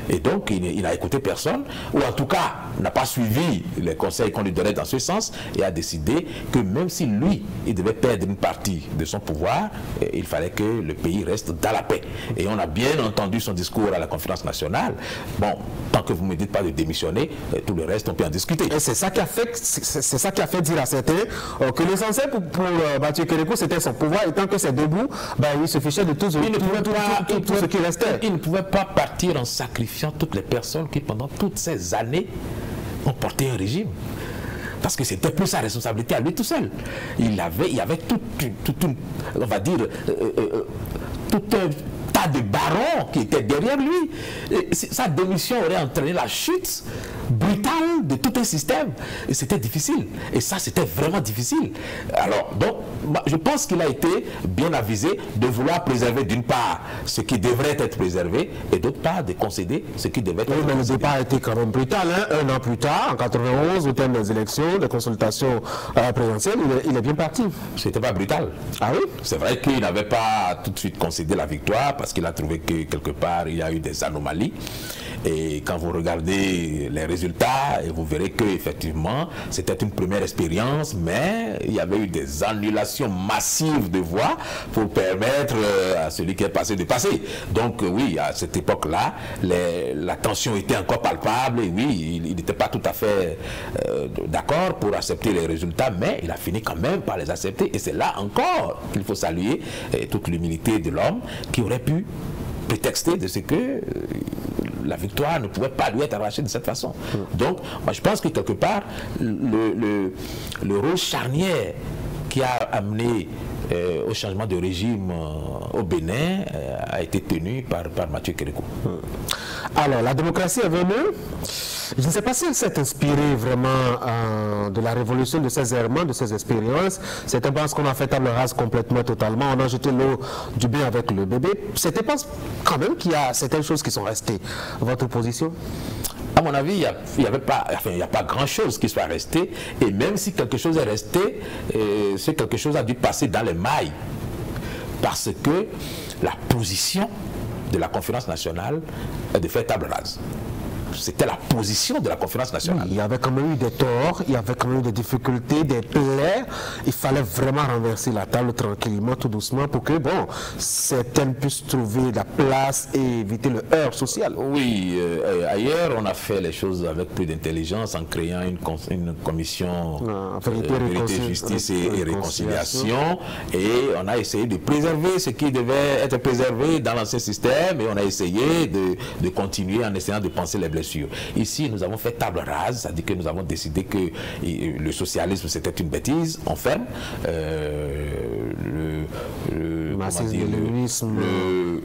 Et donc, il n'a écouté personne, ou en tout cas, n'a pas suivi les conseils qu'on lui donnait dans ce sens, et a décidé que même si lui, il devait perdre une partie de son pouvoir, il fallait que le pays reste dans la paix. Et on a bien entendu son discours à la conférence nationale. Bon, tant que vous ne me dites pas de démissionner, tout le reste, on peut en discuter. Et c'est ça qui a fait dire à certains que l'essentiel pour Mathieu Kérékou, c'était son pouvoir, et tant que c'est debout, ben, il se fichait de tout ce qui restait. Il ne pouvait pas partir en sacrifiant toutes les personnes qui, pendant toutes ces années, ont porté un régime. Parce que c'était plus sa responsabilité à lui tout seul. Il y avait on va dire, tout un tas de barons qui étaient derrière lui. Et sa démission aurait entraîné la chute brutale de tout un système. Et c'était difficile. Et ça, c'était vraiment difficile. Alors, donc, je pense qu'il a été bien avisé de vouloir préserver d'une part ce qui devrait être préservé et d'autre part de concéder ce qui devait être concédé. Mais le départ a été quand même brutal. Hein? Un an plus tard, en 91, au terme des élections, des consultations présidentielles, il est bien parti. C'était pas brutal. Ah oui? C'est vrai qu'il n'avait pas tout de suite concédé la victoire parce qu'il a trouvé que quelque part il y a eu des anomalies. Et quand vous regardez les résultats et vous verrez qu'effectivement, c'était une première expérience, mais il y avait eu des annulations massives de voix pour permettre à celui qui est passé de passer. Donc oui, à cette époque-là, la tension était encore palpable et oui, il n'était pas tout à fait d'accord pour accepter les résultats, mais il a fini quand même par les accepter et c'est là encore qu'il faut saluer toute l'humilité de l'homme qui aurait pu prétexter de ce que la victoire ne pouvait pas lui être arrachée de cette façon. Donc, moi, je pense que quelque part, le rôle charnière qui a amené au changement de régime au Bénin a été tenu par Mathieu Kérékou. Alors, la démocratie est venue. Je ne sais pas si elle s'est inspirée vraiment de la révolution, de ses errements, de ses expériences. C'était parce qu'on a fait table rase complètement, totalement. On a jeté l'eau du bain avec le bébé. C'était pas quand même qu'il y a certaines choses qui sont restées. Votre position? À mon avis, il n'y a pas grand-chose qui soit resté. Et même si quelque chose est resté, c'est quelque chose a dû passer dans les mailles. Parce que la position de la conférence nationale est de faire table rase. C'était la position de la conférence nationale. Oui, il y avait quand même eu des torts, il y avait quand même eu des difficultés, des plaies. Il fallait vraiment renverser la table tranquillement, tout doucement, pour que, bon, certaines puissent trouver la place et éviter le heurt social. Oui, ailleurs, on a fait les choses avec plus d'intelligence en créant une commission vérité, justice et réconciliation. Et on a essayé de préserver ce qui devait être préservé dans l'ancien système et on a essayé de continuer en essayant de penser les blessures. Ici, nous avons fait table rase, c'est-à-dire que nous avons décidé que le socialisme, c'était une bêtise, on ferme. Le marxisme-léninisme,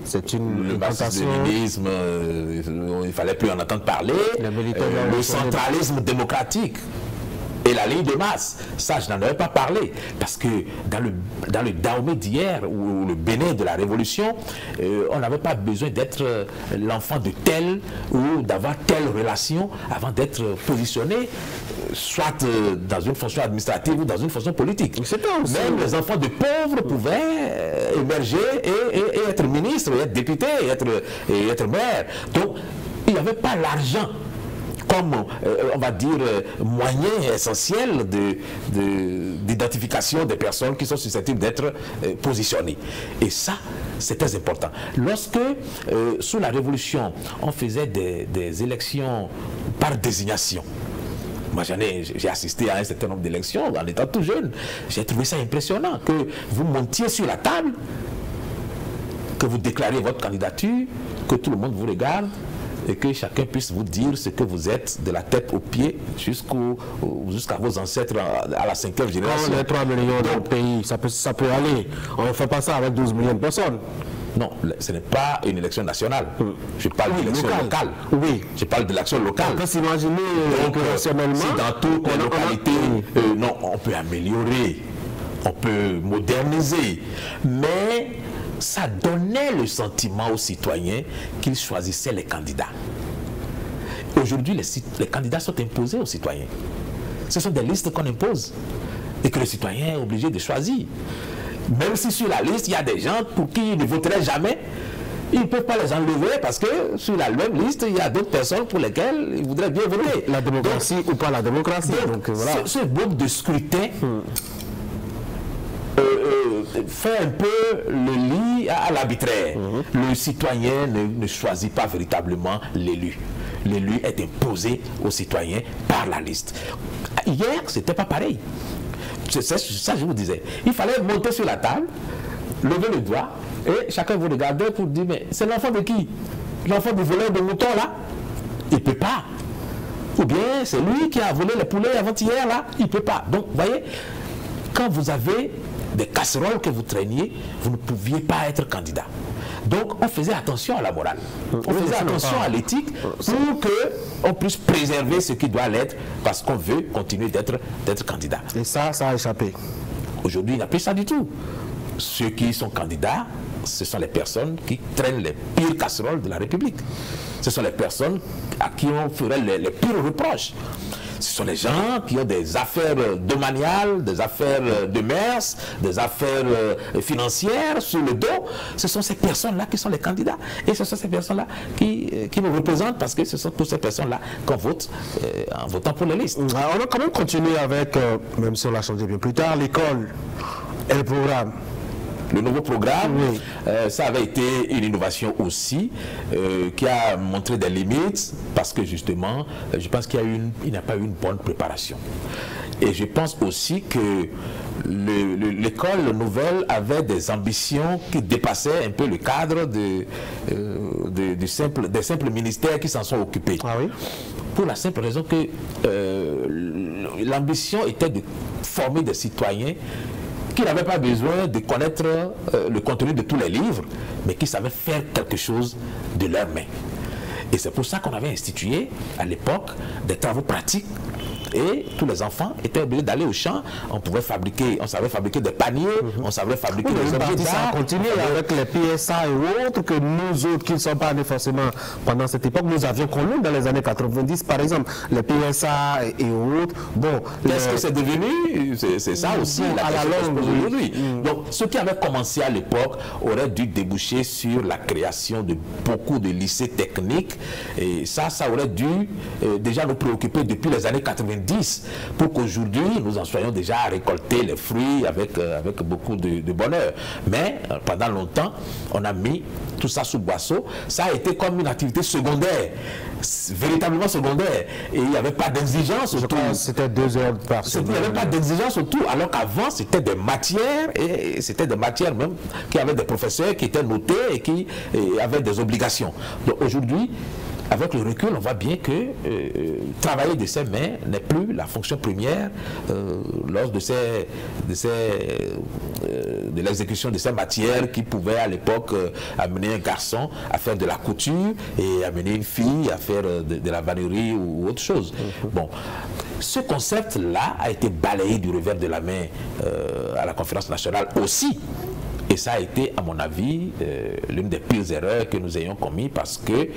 c'est une marxisme-léninisme, il ne fallait plus en entendre parler. Le centralisme démocratique et la ligne de masse, ça je n'en avais pas parlé, parce que dans le Dahomey d'hier, ou le Bénin de la Révolution, on n'avait pas besoin d'être l'enfant de tel, ou d'avoir telle relation avant d'être positionné, soit dans une fonction administrative ou dans une fonction politique. Même les enfants de pauvres pouvaient émerger et être ministres, et être députés, et être maires. Donc, il n'y avait pas l'argent comme, on va dire, moyen essentiel d'identification des personnes qui sont susceptibles d'être positionnées. Et ça, c'est très important. Lorsque, sous la Révolution, on faisait des élections par désignation, moi, j'ai assisté à un certain nombre d'élections en étant tout jeune. J'ai trouvé ça impressionnant que vous montiez sur la table, que vous déclarez votre candidature, que tout le monde vous regarde, et que chacun puisse vous dire ce que vous êtes de la tête aux pieds jusqu'à vos ancêtres à la 5e génération. On est 3 millions dans le pays, ça peut aller. On ne fait pas ça avec 12 millions de personnes. Non, ce n'est pas une élection nationale. Je parle d'élection locale. Oui. Je parle de l'action locale. On peut s'imaginer opérationnellement. Si dans toutes les localités, non, on peut améliorer, on peut moderniser, mais ça donnait le sentiment aux citoyens qu'ils choisissaient les candidats. Aujourd'hui, les candidats sont imposés aux citoyens. Ce sont des listes qu'on impose et que le citoyen est obligé de choisir. Même si sur la liste, il y a des gens pour qui ils ne voteraient jamais, ils ne peuvent pas les enlever parce que sur la même liste, il y a d'autres personnes pour lesquelles ils voudraient bien voter. La démocratie ou pas la démocratie. Donc, voilà. Ce groupe de scrutin fait un peu le lit à l'arbitraire. Le citoyen ne choisit pas véritablement l'élu. L'élu est imposé aux citoyens par la liste. Hier, c'était pas pareil. C'est ça que je vous disais. Il fallait monter sur la table, lever le doigt, et chacun vous regardait pour dire, mais c'est l'enfant de qui? L'enfant du voleur de moutons là? Il ne peut pas. Ou bien c'est lui qui a volé les poulets avant-hier là? Il ne peut pas. Donc, vous voyez, quand vous avez des casseroles que vous traîniez, vous ne pouviez pas être candidat. Donc on faisait attention à la morale, on faisait attention à l'éthique pour qu'on puisse préserver ce qui doit l'être parce qu'on veut continuer d'être candidat. Et ça a échappé. Aujourd'hui, il n'y a plus ça du tout. Ceux qui sont candidats, ce sont les personnes qui traînent les pires casseroles de la République. Ce sont les personnes à qui on ferait les pires reproches. Ce sont les gens qui ont des affaires domaniales, des affaires de mœurs, des affaires financières sur le dos. Ce sont ces personnes-là qui sont les candidats. Et ce sont ces personnes-là qui nous représentent parce que ce sont toutes ces personnes-là qu'on vote en votant pour les listes. On va quand même continuer avec, même si on l'a changé bien plus tard, l'école et le programme. Le nouveau programme, oui. Ça avait été une innovation aussi qui a montré des limites parce que justement, je pense qu'il n'y a pas eu une bonne préparation. Et je pense aussi que l'école nouvelle avait des ambitions qui dépassaient un peu le cadre des simples ministères qui s'en sont occupés. Ah oui? Pour la simple raison que l'ambition était de former des citoyens qui n'avaient pas besoin de connaître le contenu de tous les livres, mais qui savaient faire quelque chose de leurs mains. Et c'est pour ça qu'on avait institué à l'époque des travaux pratiques. Et tous les enfants étaient obligés d'aller au champ. On savait fabriquer des paniers, on savait fabriquer des objets d'art. Ça a continué avec les PSA et autres que nous autres qui ne sommes pas nés forcément pendant cette époque, nous avions connu dans les années 90 par exemple, les PSA et autres. Bon, qu'est-ce que c'est devenu? C'est ça aussi à la longue aujourd'hui. Donc ce qui avait commencé à l'époque aurait dû déboucher sur la création de beaucoup de lycées techniques. Et ça aurait dû déjà nous préoccuper depuis les années 90 pour qu'aujourd'hui nous en soyons déjà à récolter les fruits avec beaucoup de bonheur. Mais pendant longtemps, on a mis tout ça sous boisseau. Ça a été comme une activité secondaire, véritablement secondaire. Et il n'y avait pas d'exigence autour. C'était 2 heures par semaine. Il n'y avait pas d'exigence autour, alors qu'avant c'était des matières, et c'était des matières même qui avaient des professeurs qui étaient notés et qui avaient des obligations. Donc aujourd'hui, avec le recul, on voit bien que travailler de ses mains n'est plus la fonction première lors de l'exécution de ces matières qui pouvaient à l'époque amener un garçon à faire de la couture et amener une fille à faire de la vannerie ou autre chose. Bon, ce concept-là a été balayé du revers de la main à la conférence nationale aussi. Et ça a été, à mon avis, l'une des pires erreurs que nous ayons commises parce que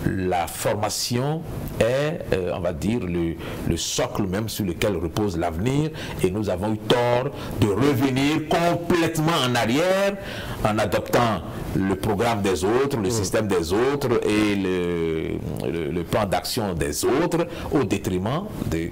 la formation est, on va dire, le socle même sur lequel repose l'avenir. Et nous avons eu tort de revenir complètement en arrière en adoptant le programme des autres, le système des autres et le plan d'action des autres au détriment de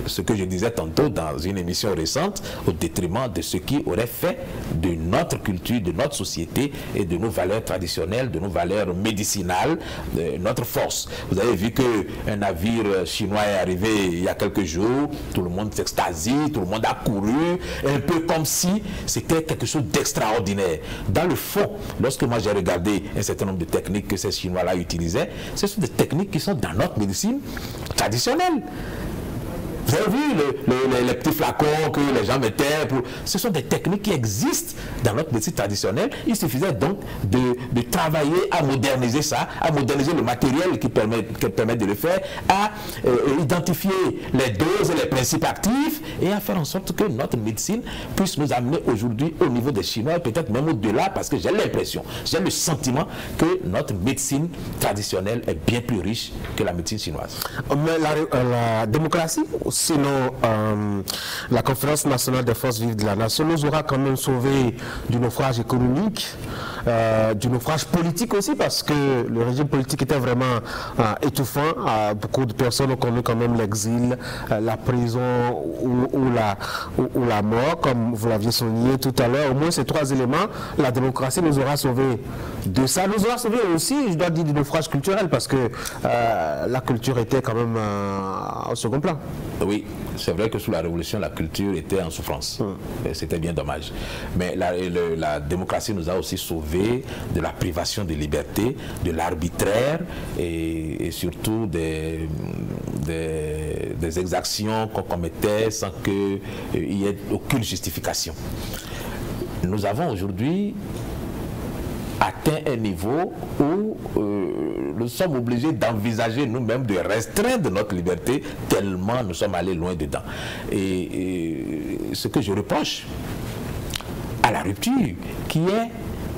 ce que je disais tantôt dans une émission récente, au détriment de ce qui aurait fait de notre culture, de notre société et de nos valeurs traditionnelles, de nos valeurs médicinales, de notre force. Vous avez vu qu'un navire chinois est arrivé il y a quelques jours, tout le monde s'extasie, tout le monde a couru, un peu comme si c'était quelque chose d'extraordinaire. Dans le fond, lorsque moi j'ai regardé un certain nombre de techniques que ces Chinois-là utilisaient, ce sont des techniques qui sont dans notre médecine traditionnelle. Vous avez vu les petits flacons que les gens mettaient ce sont des techniques qui existent dans notre médecine traditionnelle. Il suffisait donc de travailler à moderniser ça, à moderniser le matériel qui permet de le faire, à identifier les doses et les principes actifs et à faire en sorte que notre médecine puisse nous amener aujourd'hui au niveau des Chinois et peut-être même au-delà parce que j'ai l'impression, j'ai le sentiment que notre médecine traditionnelle est bien plus riche que la médecine chinoise. Mais la démocratie, sinon la conférence nationale des forces vives de la nation nous aura quand même sauvé du naufrage économique, du naufrage politique aussi parce que le régime politique était vraiment étouffant. Beaucoup de personnes ont connu quand même l'exil, la prison ou la mort, comme vous l'aviez souligné tout à l'heure. Au moins ces 3 éléments, la démocratie nous aura sauvé de ça. Nous aura sauvé aussi, je dois dire, du naufrage culturel parce que la culture était quand même au second plan. Oui, c'est vrai que sous la Révolution, la culture était en souffrance. C'était bien dommage. Mais la démocratie nous a aussi sauvés de la privation de liberté, de l'arbitraire et surtout des exactions qu'on commettait sans qu'il y ait aucune justification. Nous avons aujourd'hui atteint un niveau où nous sommes obligés d'envisager nous-mêmes de restreindre notre liberté tellement nous sommes allés loin dedans. Et ce que je reproche à la rupture, qui est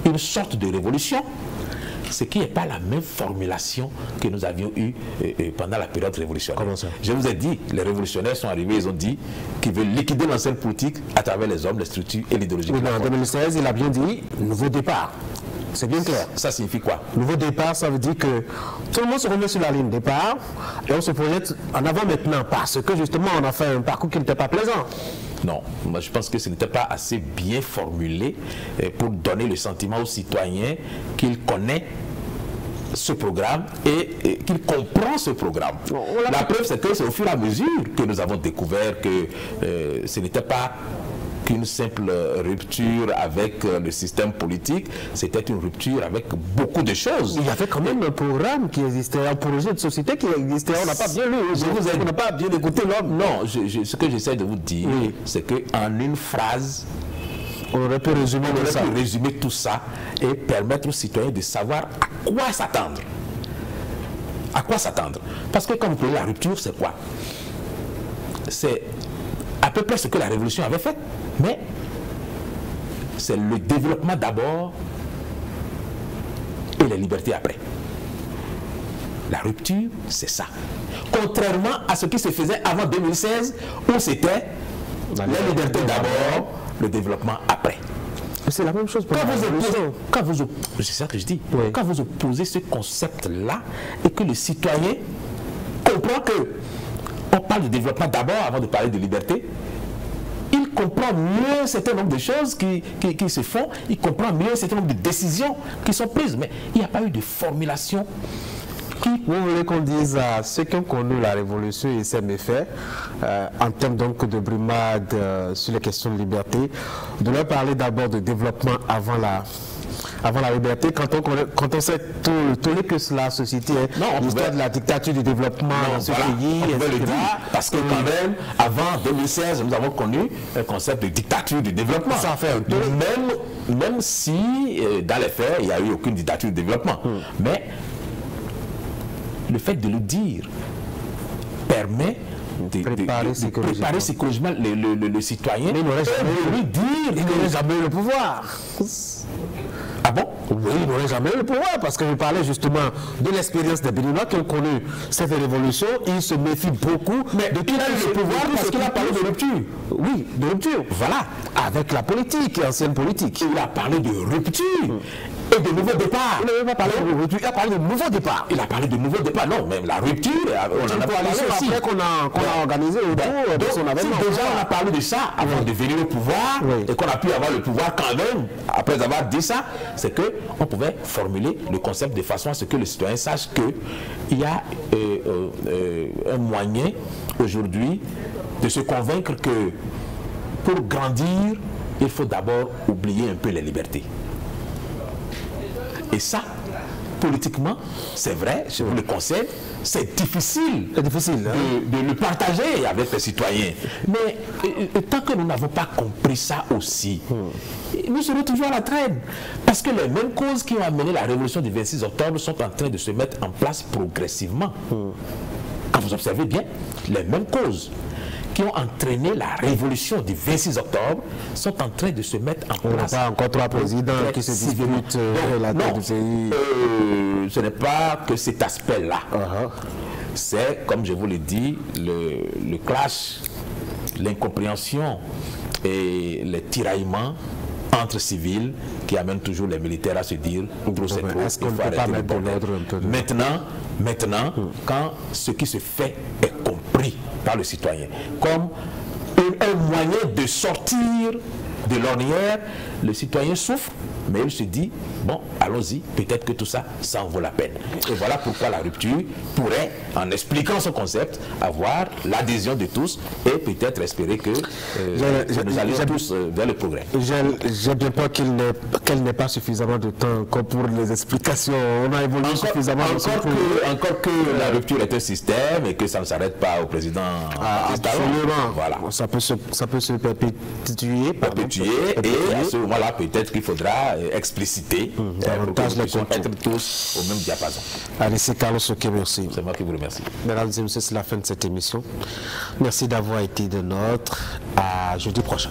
une sorte de révolution, c'est qu'il n'y a pas la même formulation que nous avions eue pendant la période révolutionnaire. Comment ça? Je vous ai dit, les révolutionnaires sont arrivés, ils ont dit qu'ils veulent liquider l'ancienne politique à travers les hommes, les structures et l'idéologie. Oui, en 2016, il a bien dit nouveau départ. C'est bien clair. Ça signifie quoi? Nouveau départ, ça veut dire que tout le monde se remet sur la ligne de départ et on se projette en avant maintenant parce que justement on a fait un parcours qui n'était pas plaisant. Non, moi je pense que ce n'était pas assez bien formulé pour donner le sentiment aux citoyens qu'il connaît ce programme et qu'il comprend ce programme. La preuve, c'est que c'est au fur et à mesure que nous avons découvert que ce n'était pas qu'une simple rupture avec le système politique, c'était une rupture avec beaucoup de choses. Il y avait quand même un programme qui existait, un projet de société qui existait. On n'a pas bien lu, on n'a pas bien écouté l'homme. Non, ce que j'essaie de vous dire, c'est qu'en une phrase, on aurait pu résumer tout ça et permettre aux citoyens de savoir à quoi s'attendre. À quoi s'attendre? Parce que comme vous voyez, la rupture, c'est quoi? C'est à peu près ce que la Révolution avait fait. Mais c'est le développement d'abord et les libertés après. La rupture, c'est ça. Contrairement à ce qui se faisait avant 2016, où c'était la liberté d'abord, le développement après. C'est la même chose pour c'est ça que je dis. Oui. Quand vous opposez ce concept-là et que le citoyen comprend que on parle de développement d'abord avant de parler de liberté, il comprend mieux un certain nombre de choses qui se font, il comprend mieux un certain nombre de décisions qui sont prises. Mais il n'y a pas eu de formulation. Vous voulez qu'on dise à ceux qui ont connu la révolution et ses méfaits, en termes donc de brimade sur les questions de liberté, de leur parler d'abord de développement avant la liberté, quand on sait tout que la société est l'histoire de la dictature du développement dans ce pays, etc. Parce que quand même, avant 2016, nous avons connu un concept de dictature du développement. Ça fait un peu. Même si, dans les faits, il n'y a eu aucune dictature du développement. Mais le fait de le dire permet de préparer psychologiquement le citoyen. Mais il n'aurait jamais eu le pouvoir. Ah bon? Oui, il n'aurait jamais eu le pouvoir parce que je parlais justement de l'expérience des Béninois qui ont connu cette révolution. Ils se méfient beaucoup de qui a eu le pouvoir parce qu'il a parlé de rupture. Oui, de rupture. Voilà, avec la politique, l'ancienne politique. Il a parlé de rupture et de nouveau départ. Il n'a pas parlé de rupture, il a parlé de nouveau départ. Il a parlé de nouveau départ. Non, même la rupture, on en a parlé aussi. Après qu'on a organisé autour de son avènement. Si déjà on a parlé de ça avant de venir au pouvoir et qu'on a pu avoir le pouvoir quand même, après avoir dit ça, c'est qu'on pouvait formuler le concept de façon à ce que le citoyen sache qu'il y a un moyen aujourd'hui de se convaincre que pour grandir, il faut d'abord oublier un peu les libertés. Et ça, politiquement, c'est vrai, je vous le concède, c'est difficile, de le partager avec les citoyens. Mais tant que nous n'avons pas compris ça aussi, nous serons toujours à la traîne. Parce que les mêmes causes qui ont amené la révolution du 26 octobre sont en train de se mettre en place progressivement. Quand vous observez bien, les mêmes causes qui ont entraîné la révolution du 26 octobre sont en train de se mettre en place. On n'a pas encore trois présidents qui se disputent la tête du pays. Ce n'est pas que cet aspect-là. C'est, comme je vous l'ai dit, le clash, l'incompréhension et les tiraillements entre civils qui amènent toujours les militaires à se dire trop c'est trop, est-ce qu'on ne peut pas mettre de l'ordre un peu? Maintenant, quand ce qui se fait est compris par le citoyen comme un moyen de sortir de l'ornière, le citoyen souffre, mais il se dit, bon, allons-y, peut-être que tout ça, ça en vaut la peine. Et voilà pourquoi la rupture pourrait, en expliquant son concept, avoir l'adhésion de tous et peut-être espérer que nous allions tous vers le progrès. J'ai bien peur qu'elle n'ait pas suffisamment de temps comme pour les explications. On a évolué suffisamment. Encore que la rupture est un système et que ça ne s'arrête pas au président. Absolument. Voilà. Ça peut se perpétuer. Et à ce moment-là, peut-être qu'il faudra expliciter davantage les contours. Être tous au même diapason. Allez, c'est Carlos Soké, merci. C'est moi qui vous remercie. Mesdames et messieurs, c'est la fin de cette émission. Merci d'avoir été de nôtres. À jeudi prochain.